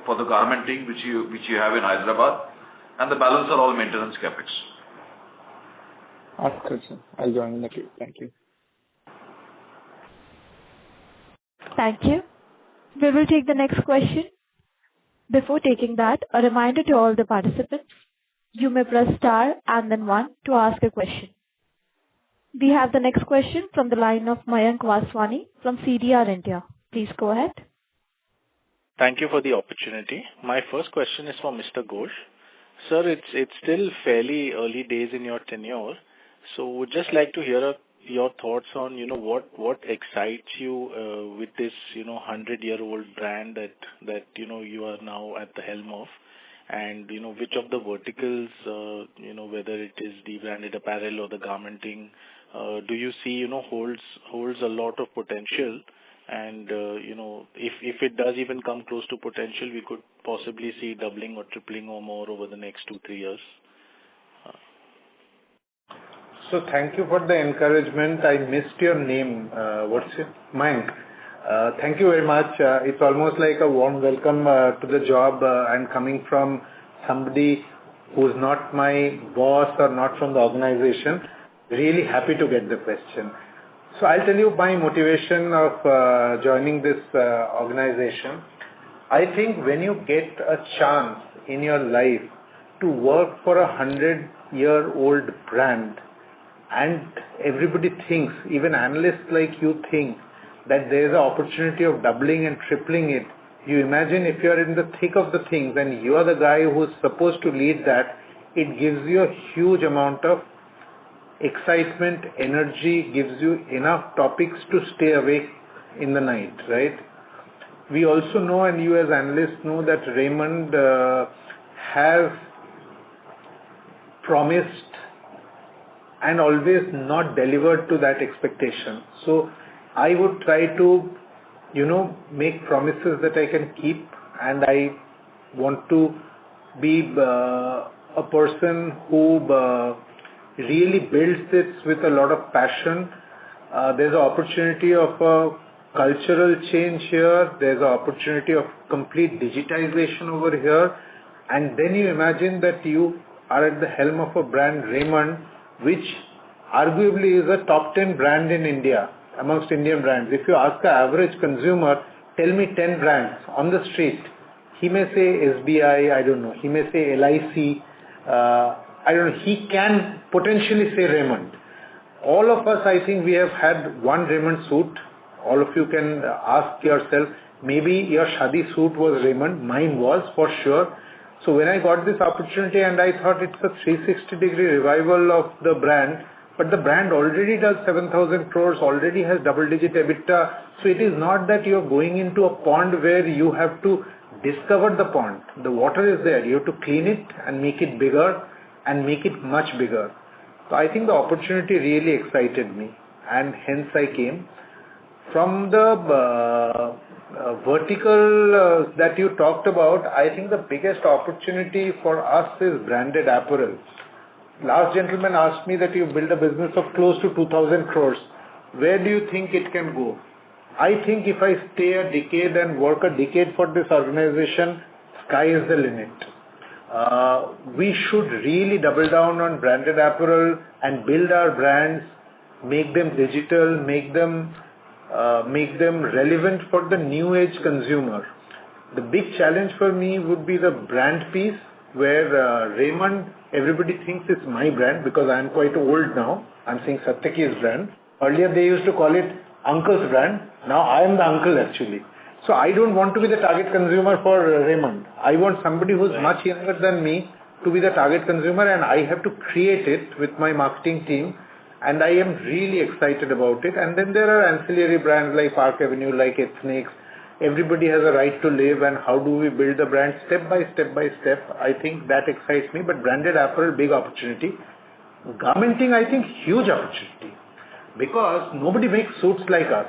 for the garmenting, which you have in Hyderabad, and the balance are all maintenance capex. Okay, sir. I'll join in the queue. Thank you. Thank you. We will take the next question. Before taking that, a reminder to all the participants, you may press star and then 1 to ask a question. We have the next question from the line of Mayank Vaswani from CDR India. Please go ahead. Thank you for the opportunity. My first question is for Mr. Ghosh. Sir, it's still fairly early days in your tenure, so would just like to hear your thoughts on what excites you with this 100-year-old brand that you are now at the helm of, and which of the verticals, whether it is the branded apparel or the garmenting, do you see holds a lot of potential, and if it does even come close to potential, we could possibly see doubling or tripling or more over the next 2-3 years. So thank you for the encouragement. I missed your name. What's your Mayank? Thank you very much. It's almost like a warm welcome to the job, and coming from somebody who's not my boss or not from the organization. Really happy to get the question. So I'll tell you my motivation of joining this organization. I think when you get a chance in your life to work for a 100-year-old brand, and everybody thinks, even analysts like you think, that there is an opportunity of doubling and tripling it. You imagine if you are in the thick of the things and you are the guy who is supposed to lead that, it gives you a huge amount of excitement, energy, gives you enough topics to stay awake in the night, right? We also know, and you as analysts know, that Raymond has promised and always not delivered to that expectation. So I would try to, make promises that I can keep, and I want to be a person who really builds this with a lot of passion. There's an opportunity of a cultural change here. There's an opportunity of complete digitization over here. And then you imagine that you are at the helm of a brand, Raymond, which arguably is a top 10 brand in India, amongst Indian brands. If you ask the average consumer, tell me 10 brands on the street, he may say SBI, I don't know, he may say LIC, I don't know, he can potentially say Raymond. All of us, I think we have had one Raymond suit. All of you can ask yourself, Maybe your shadi suit was Raymond, mine was for sure. So when I got this opportunity and I thought it's a 360-degree revival of the brand, but the brand already does 7,000 crores, already has double-digit EBITDA. So it is not that you're going into a pond where you have to discover the pond. The water is there. You have to clean it and make it bigger and make it much bigger. So I think the opportunity really excited me, and hence I came. From the vertical that you talked about, I think the biggest opportunity for us is branded apparel. Last gentleman asked me that you build a business of close to 2,000 crores. Where do you think it can go? I think if I stay a decade and work a decade for this organization, sky is the limit. We should really double down on branded apparel and build our brands, make them digital, make them relevant for the new age consumer. The big challenge for me would be the brand piece, where Raymond, everybody thinks it's my brand because I am quite old now. I'm saying Satyaki's brand. Earlier they used to call it uncle's brand. Now I am the uncle actually. So I don't want to be the target consumer for Raymond. I want somebody who's much younger than me to be the target consumer, and I have to create it with my marketing team. And I am really excited about it. And then there are ancillary brands like Park Avenue, like Ethnics. Everybody has a right to live, and how do we build the brand step by step by step? I think that excites me. But branded apparel, big opportunity. Garmenting, I think, huge opportunity. Because nobody makes suits like us.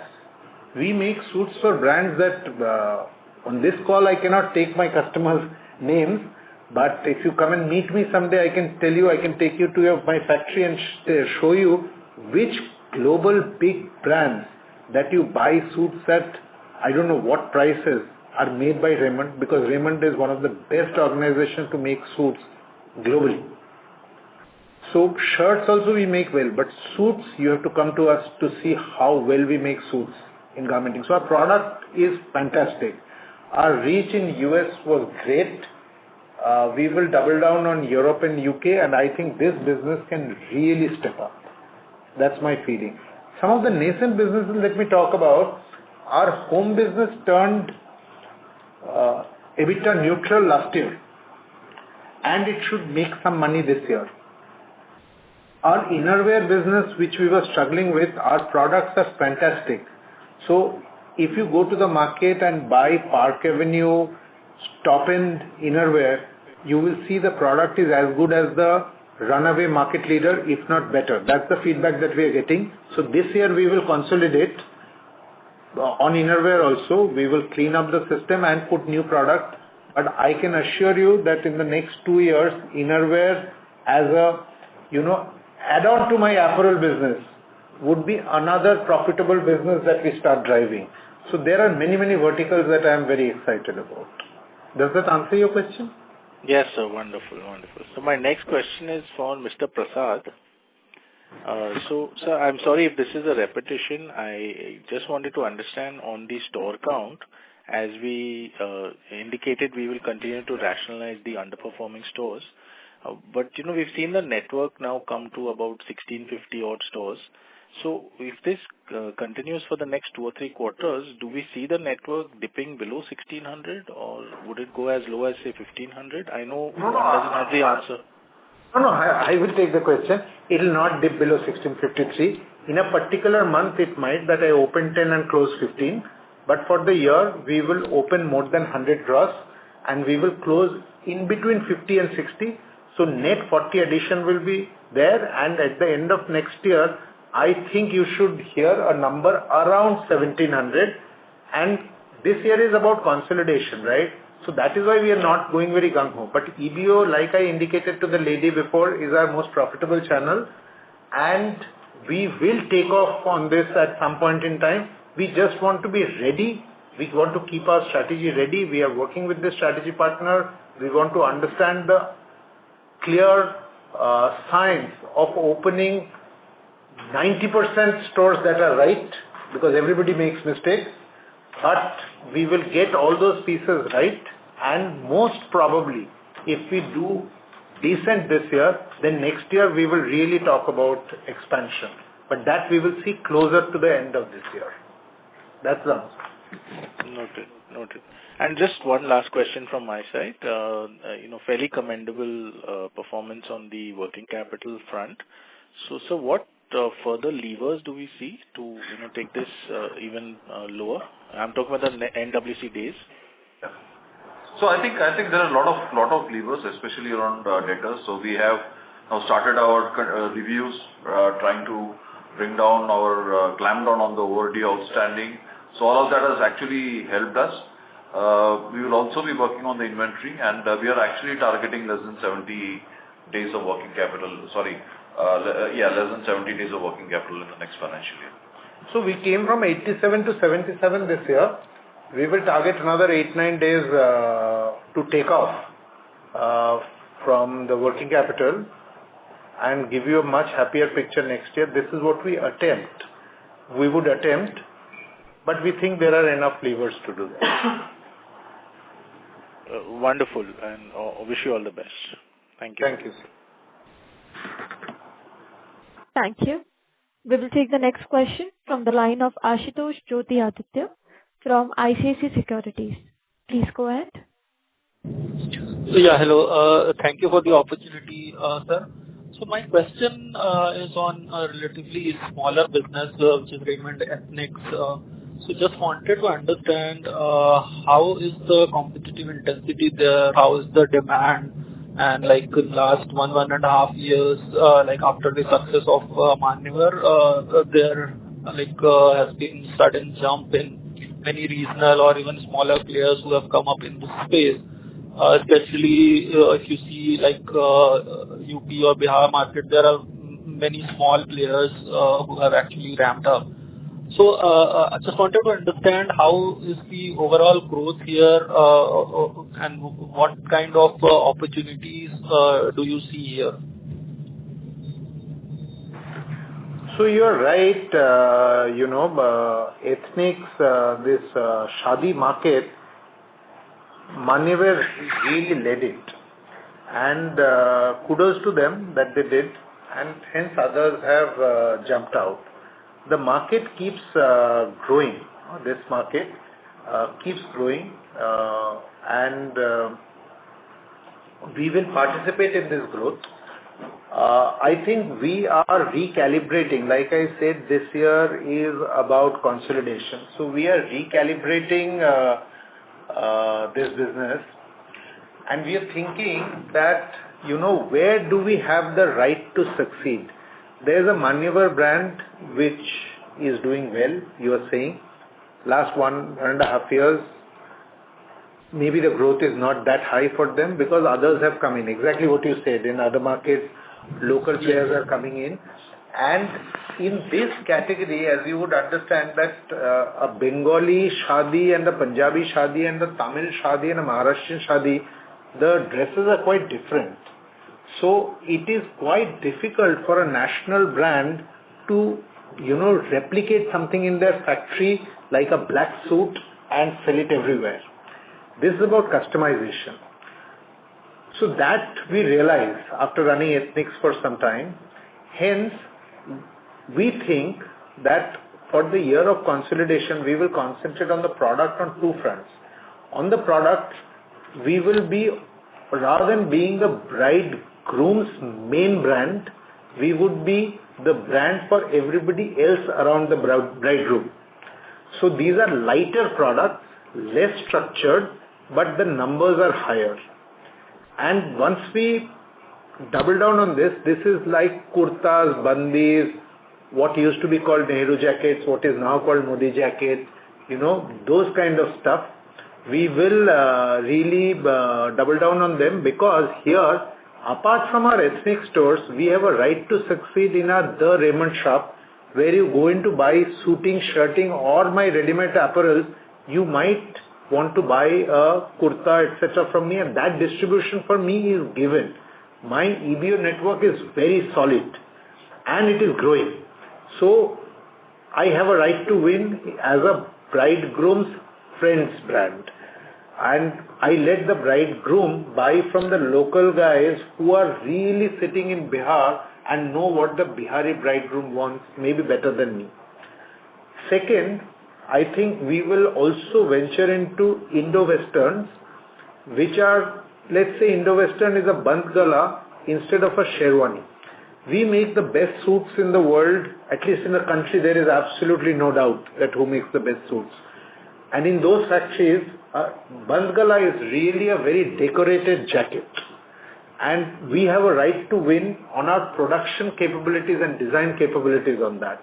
We make suits for brands that, on this call, I cannot take my customers' names. But if you come and meet me someday, I can tell you, I can take you to my factory and show you which global big brands that you buy suits at, I don't know what prices, are made by Raymond, because Raymond is one of the best organizations to make suits globally. So shirts also we make well, but suits, you have to come to us to see how well we make suits in garmenting. So our product is fantastic. Our reach in US was great. We will double down on Europe and UK, and I think this business can really step up. That's my feeling. Some of the nascent businesses, let me talk about. Our home business turned EBITDA neutral last year, and it should make some money this year. Our innerwear business, which we were struggling with, our products are fantastic. So if you go to the market and buy Park Avenue top-end innerwear, you will see the product is as good as the runaway market leader, if not better. That's the feedback that we are getting. So this year we will consolidate on innerwear also. We will clean up the system and put new product. But I can assure you that in the next 2 years, innerwear as a, add-on to my apparel business would be another profitable business that we start driving. So there are many, many verticals that I am very excited about. Does that answer your question? Yes, sir. Wonderful, wonderful. So my next question is for Mr. Prasad. So, sir, I'm sorry if this is a repetition. I just wanted to understand on the store count. As we indicated, we will continue to rationalize the underperforming stores. But, we've seen the network now come to about 1,650 odd stores. So if this continues for the next 2 or 3 quarters, do we see the network dipping below 1,600, or would it go as low as, say, 1,500? I know one doesn't have the answer. No, I will take the question. It will not dip below 1653. In a particular month, it might that I open 10 and close 15. But for the year, we will open more than 100 gross, and we will close in between 50 and 60. So net 40 addition will be there, and at the end of next year, I think you should hear a number around 1,700. And this year is about consolidation, right? So that is why we are not going very gung-ho. But EBO, like I indicated to the lady before, is our most profitable channel. And we will take off on this at some point in time. We just want to be ready. We want to keep our strategy ready. We are working with the strategy partner. We want to understand the clear signs of opening 90% stores that are right, because everybody makes mistakes. But we will get all those pieces right, and most probably, if we do decent this year, then next year we will really talk about expansion. But that we will see closer to the end of this year. That's the answer. Noted. And just one last question from my side. Fairly commendable performance on the working capital front. So what further levers do we see to take this even lower? I'm talking about the NWC days. Yeah. So I think there are a lot of levers, especially around debtors. So we have now started our reviews, trying to bring down our clamp down on the overdue outstanding. So all of that has actually helped us. We will also be working on the inventory, and we are actually targeting less than 70 days of working capital. Less than 70 days of working capital in the next financial year. So we came from 87 to 77 this year. We will target another 8-9 days to take off from the working capital and give you a much happier picture next year. This is what we would attempt, but we think there are enough levers to do that. Wonderful, and wish you all the best. Thank you. Thank you. Thank you. We will take the next question from the line of Ashutosh Jyoti Aditya from ICICI Securities. Please go ahead. Yeah, hello. Thank you for the opportunity, sir. So my question is on a relatively smaller business, which is Raymond Ethnics. So just wanted to understand how is the competitive intensity there? How is the demand? And like in last 1.5 years, like after the success of Manyavar, there has been sudden jump in many regional or even smaller players who have come up in this space. Especially if you see like UP or Bihar market, there are many small players who have actually ramped up. So I just wanted to understand how is the overall growth here and what kind of opportunities do you see here? So you are right, ethnics, this Shadi market, Manyavar really led it. And kudos to them that they did, and hence others have jumped out. The market keeps growing. This market keeps growing, and we will participate in this growth. I think we are recalibrating. Like I said, this year is about consolidation. So we are recalibrating this business, and we are thinking that, where do we have the right to succeed? There's a Manyavar brand which is doing well, you are saying. Last 1.5 years, maybe the growth is not that high for them because others have come in. Exactly what you said. In other markets, local players are coming in. And in this category, as you would understand, that a Bengali Shadi and a Punjabi Shadi and a Tamil Shadi and a Maharashtrian Shadi, the dresses are quite different. So it is quite difficult for a national brand to, replicate something in their factory like a black suit and sell it everywhere. This is about customization. So that we realize after running ethnics for some time. Hence, we think that for the year of consolidation, we will concentrate on the product on two fronts. On the product, we will be, rather than being the bridegroom's main brand, we would be the brand for everybody else around the bridegroom. So these are lighter products, less structured, but the numbers are higher. And once we double down on this is like kurtas, bandis, what used to be called Nehru jackets, what is now called Modi jacket, those kind of stuff. We will really double down on them, because here, apart from our ethnic stores, we have a right to succeed in our The Raymond shop, where you go in to buy suiting, shirting or my ready-made apparel. You might want to buy a kurta, etc. from me, and that distribution for me is given. My EBO network is very solid and it is growing. So I have a right to win as a bridegroom's friend's brand. And I let the bridegroom buy from the local guys who are really sitting in Bihar and know what the Bihari bridegroom wants, maybe better than me. Second, I think we will also venture into Indo-Westerns, which are, let's say Indo-Western is a band gala instead of a sherwani. We make the best suits in the world, at least in the country there is absolutely no doubt that who makes the best suits. And in those factories, band gala is really a very decorated jacket. And we have a right to win on our production capabilities and design capabilities on that.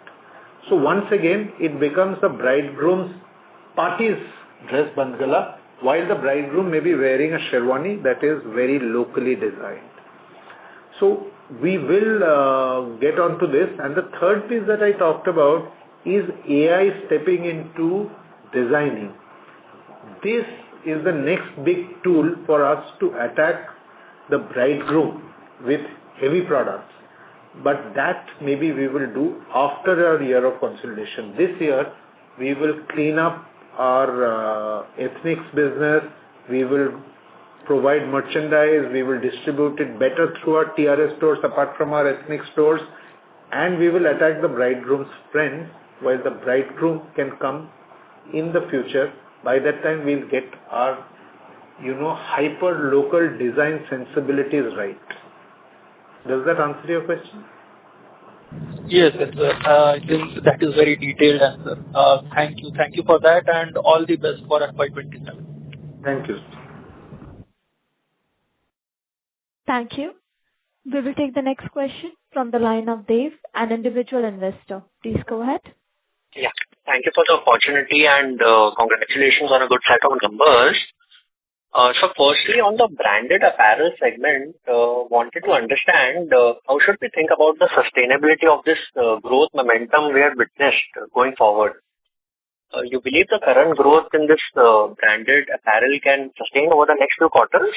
So once again, it becomes the bridegroom's party's dress band gala, while the bridegroom may be wearing a sherwani that is very locally designed. So we will get onto this. And the third piece that I talked about is AI stepping into designing. This is the next big tool for us to attack the bridegroom with heavy products. But that maybe we will do after a year of consolidation. This year, we will clean up our ethnics business. We will provide merchandise. We will distribute it better through our TRS stores apart from our ethnic stores. And we will attack the bridegroom's friends while the bridegroom can come in the future. By that time, we'll get our, hyper local design sensibilities right. Does that answer your question? Yes, sir. I think that is very detailed answer. Thank you for that, and all the best for FY27. Thank you. Thank you. We will take the next question from the line of Dave, an individual investor. Please go ahead. Yeah. Thank you for the opportunity and congratulations on a good set of numbers. So firstly, on the branded apparel segment, wanted to understand how should we think about the sustainability of this growth momentum we have witnessed going forward? You believe the current growth in this branded apparel can sustain over the next few quarters?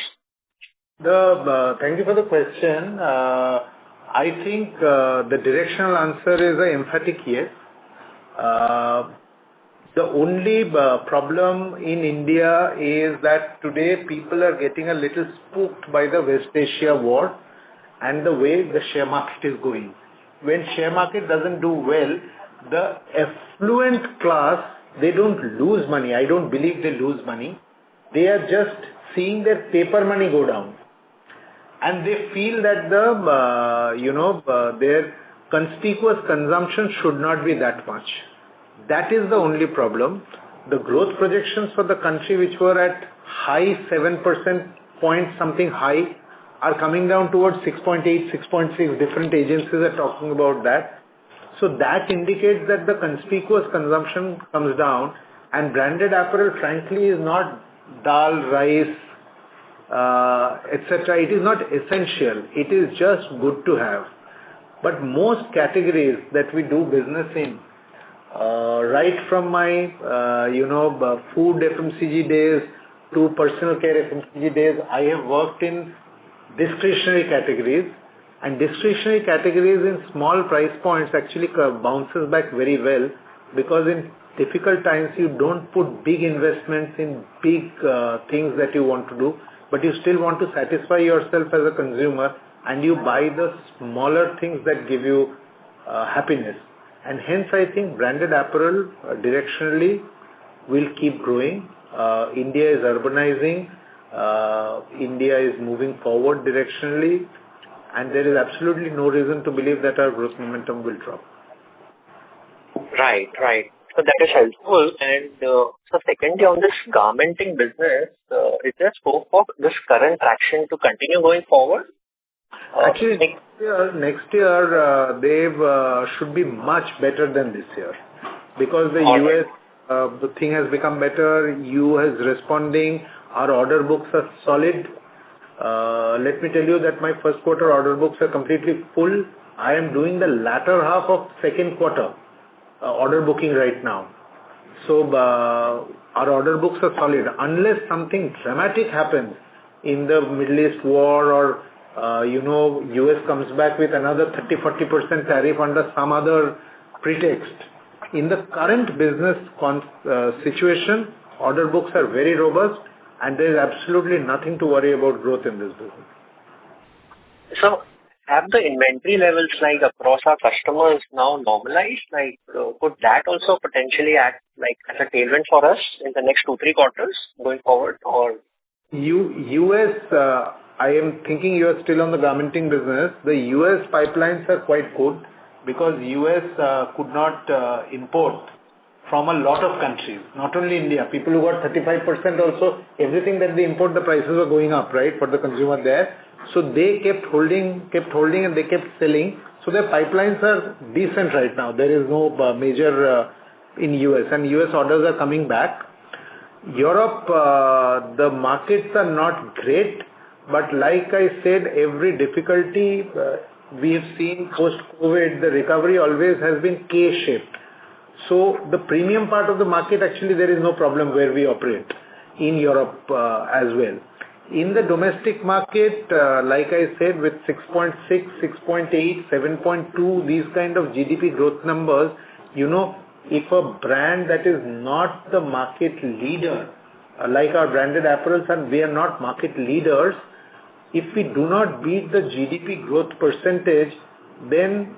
Thank you for the question. I think the directional answer is an emphatic yes. The only problem in India is that today people are getting a little spooked by the West Asia war and the way the share market is going. When share market doesn't do well, the affluent class, they don't lose money. I don't believe they lose money. They are just seeing their paper money go down. And they feel that their conspicuous consumption should not be that much. That is the only problem. The growth projections for the country, which were at high 7% point something high, are coming down towards 6.8, 6.6. Different agencies are talking about that. So that indicates that the conspicuous consumption comes down, and branded apparel, frankly, is not dal, rice, etc. It is not essential. It is just good to have. But most categories that we do business in, right from my, food FMCG days to personal care FMCG days, I have worked in discretionary categories. And discretionary categories in small price points actually bounces back very well, because in difficult times you don't put big investments in big things that you want to do, but you still want to satisfy yourself as a consumer, and you buy the smaller things that give you happiness. And hence I think branded apparel directionally will keep growing. India is urbanizing. India is moving forward directionally. And there is absolutely no reason to believe that our growth momentum will drop. Right. So that is helpful. And so secondly, on this garmenting business, is there scope for this current traction to continue going forward? Actually, next year they should be much better than this year, because the US, the thing has become better. EU is responding. Our order books are solid. Let me tell you that my first quarter order books are completely full. I am doing the latter half of second quarter order booking right now. So our order books are solid. Unless something dramatic happens in the Middle East war, or US comes back with another 30-40% tariff under some other pretext. In the current business situation, order books are very robust, and there is absolutely nothing to worry about growth in this business. So, have the inventory levels like across our customers now normalized? Like, could that also potentially act like as a tailwind for us in the next 2-3 quarters going forward? Or US, I am thinking you are still on the garmenting business. The US pipelines are quite good because US could not import from a lot of countries, not only India. People who got 35% also, everything that they import, the prices were going up, right, for the consumer there. So they kept holding and they kept selling. So their pipelines are decent right now. There is no major in US, and US orders are coming back. Europe, the markets are not great, but like I said, every difficulty we have seen post-COVID, the recovery always has been K-shaped. So the premium part of the market, actually there is no problem where we operate in Europe as well. In the domestic market, like I said, with 6.6, 6.8, 7.2, these kind of GDP growth numbers, if a brand that is not the market leader, like our branded apparels, and we are not market leaders, if we do not beat the GDP growth percentage, then,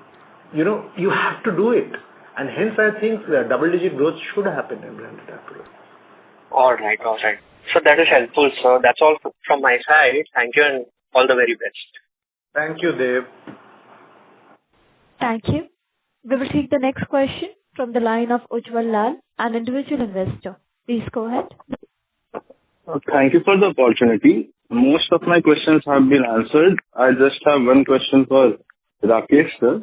you have to do it. And hence I think the double-digit growth should happen in branded apparels. All right. So that is helpful, sir. That's all from my side. Thank you and all the very best. Thank you, Dev. Thank you. We will take the next question from the line of Ujjwal Lal, an individual investor. Please go ahead. Thank you for the opportunity. Most of my questions have been answered. I just have one question for Rakesh, sir.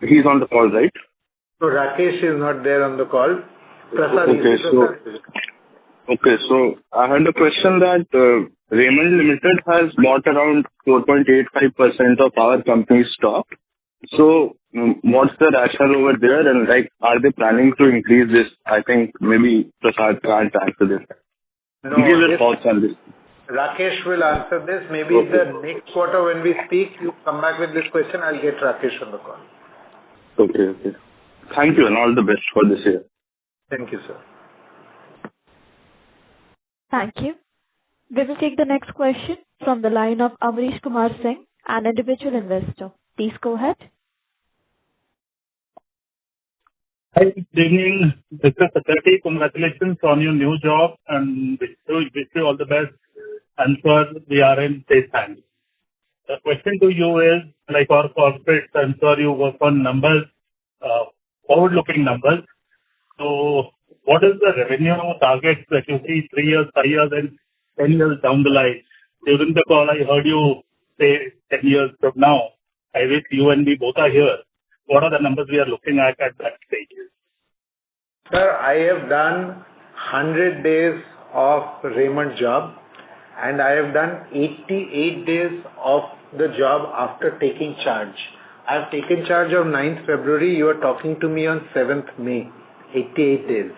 He's on the call, right? So Rakesh is not there on the call. Prasad Okay, so I had a question that Raymond Limited has bought around 4.85% of our company's stock. So what's the rationale over there, and are they planning to increase this? I think maybe Prasad can't answer this. No, give your thoughts on this. Rakesh will answer this. Maybe the next quarter when we speak, you come back with this question, I'll get Rakesh on the call. Okay. Thank you and all the best for this year. Thank you, sir. Thank you. We will take the next question from the line of Amrish Kumar Singh, an individual investor. Please go ahead. Hi, good evening, Mr. Satyarthi. Congratulations on your new job and wish you all the best. I'm sure we are in safe hands. The question to you is, like our corporate, I'm sure you work on numbers, forward-looking numbers. So what is the revenue target that you see 3 years, 5 years, and 10 years down the line? During the call, I heard you say 10 years from now. I wish you and me both are here. What are the numbers we are looking at that stage? Sir, I have done 100 days of Raymond job, and I have done 88 days of the job after taking charge. I have taken charge on 9th February. You are talking to me on 7th May. 88 days.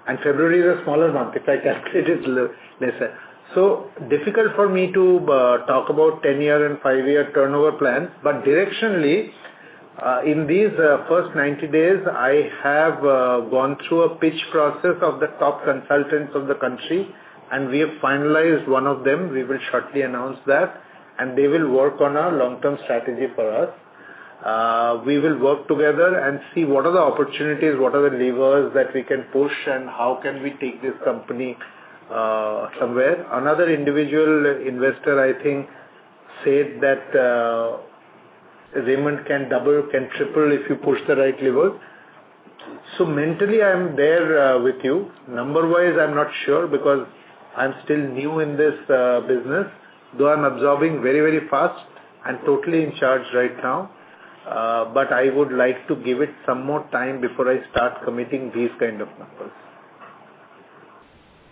And February is a smaller month. If I calculate it lesser. So difficult for me to talk about 10-year and 5-year turnover plans. But directionally, in these first 90 days, I have gone through a pitch process of the top consultants of the country, and we have finalized one of them. We will shortly announce that, and they will work on a long-term strategy for us. We will work together and see what are the opportunities, what are the levers that we can push, and how can we take this company somewhere. Another individual investor, I think, said that Raymond can double, can triple if you push the right lever. So mentally, I am there with you. Number-wise, I'm not sure because I'm still new in this business, though I'm absorbing very, very fast and totally in charge right now. But I would like to give it some more time before I start committing these kind of numbers.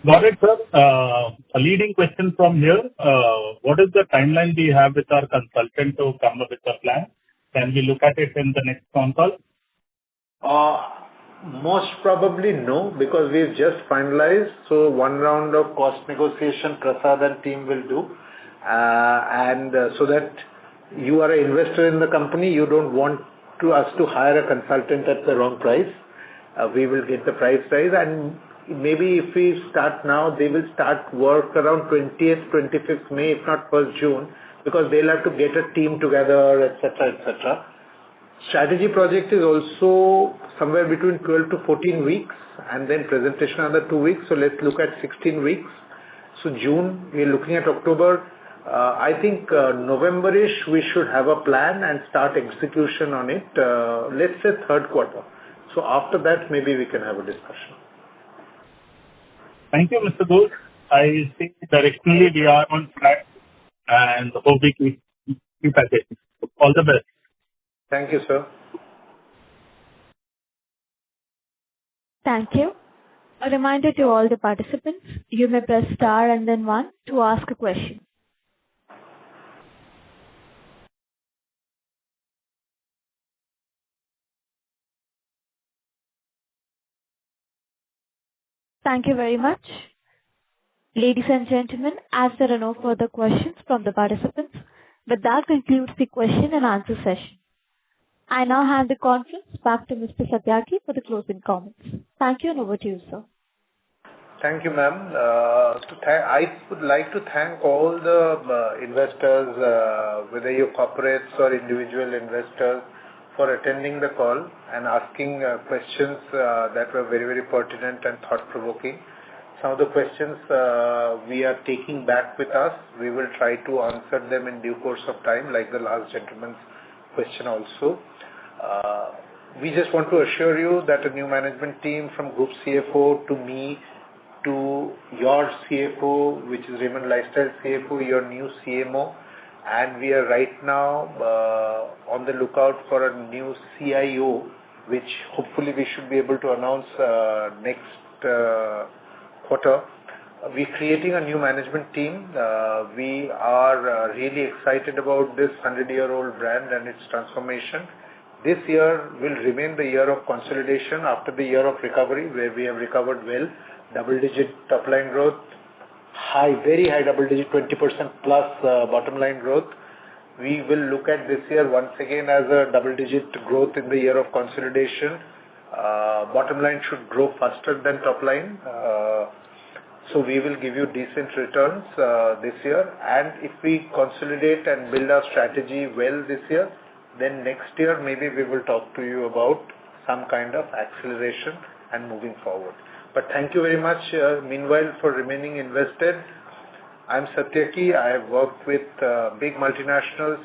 Got it, sir. A leading question from here. What is the timeline we have with our consultant to come up with a plan? Can we look at it in the next phone call? Most probably no, because we've just finalized. So one round of cost negotiation Prasad and team will do. So that you are an investor in the company, you don't want us to hire a consultant at the wrong price. We will get the price rise, and maybe if we start now, they will start work around 20th, 25th May, if not 1st June. because they'll have to get a team together, etc., etc. Strategy project is also somewhere between 12 to 14 weeks, and then presentation another 2 weeks. So let's look at 16 weeks. So June, we're looking at October. I think November-ish we should have a plan and start execution on it. Let's say third quarter. So after that, maybe we can have a discussion. Thank you, Mr. Ghosh. I think directionally we are on track and hope we keep at it. All the best. Thank you, sir. Thank you. A reminder to all the participants, you may press star and then 1 to ask a question. Thank you very much. Ladies and gentlemen, as there are no further questions from the participants, but that concludes the question and answer session. I now hand the conference back to Mr. Satyaki for the closing comments. Thank you, and over to you, sir. Thank you, ma'am. I would like to thank all the investors, whether you're corporates or individual investors, for attending the call and asking questions that were very, very pertinent and thought-provoking. Some of the questions we are taking back with us. We will try to answer them in due course of time, like the last gentleman's question also. We just want to assure you that a new management team from Group CFO to me to your CFO, which is Raymond Lifestyle CFO, your new CMO, and we are right now on the lookout for a new CIO, which hopefully we should be able to announce next quarter. We're creating a new management team. We are really excited about this 100-year-old brand and its transformation. This year will remain the year of consolidation after the year of recovery, where we have recovered well. Double-digit top-line growth, very high double-digit, 20% plus bottom-line growth. We will look at this year once again as a double-digit growth in the year of consolidation. Bottom line should grow faster than top line. So we will give you decent returns this year. And if we consolidate and build our strategy well this year, then next year maybe we will talk to you about some kind of acceleration and moving forward. But thank you very much, meanwhile, for remaining invested. I'm Satyaki. I have worked with big multinationals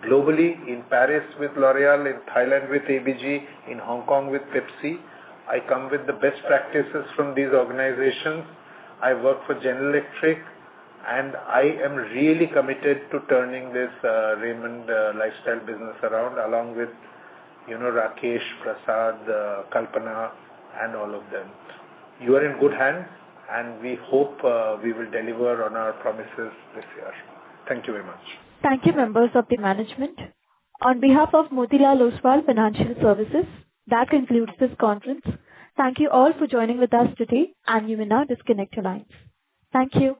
globally, in Paris with L'Oreal, in Thailand with ABG, in Hong Kong with Pepsi. I come with the best practices from these organizations. I work for General Electric, and I am really committed to turning this Raymond lifestyle business around, along with, Rakesh, Prasad, Kalpana, and all of them. You are in good hands, and we hope we will deliver on our promises this year. Thank you very much. Thank you, members of the management. On behalf of Motilal Oswal Financial Services, that concludes this conference. Thank you all for joining with us today, and you may now disconnect your lines. Thank you.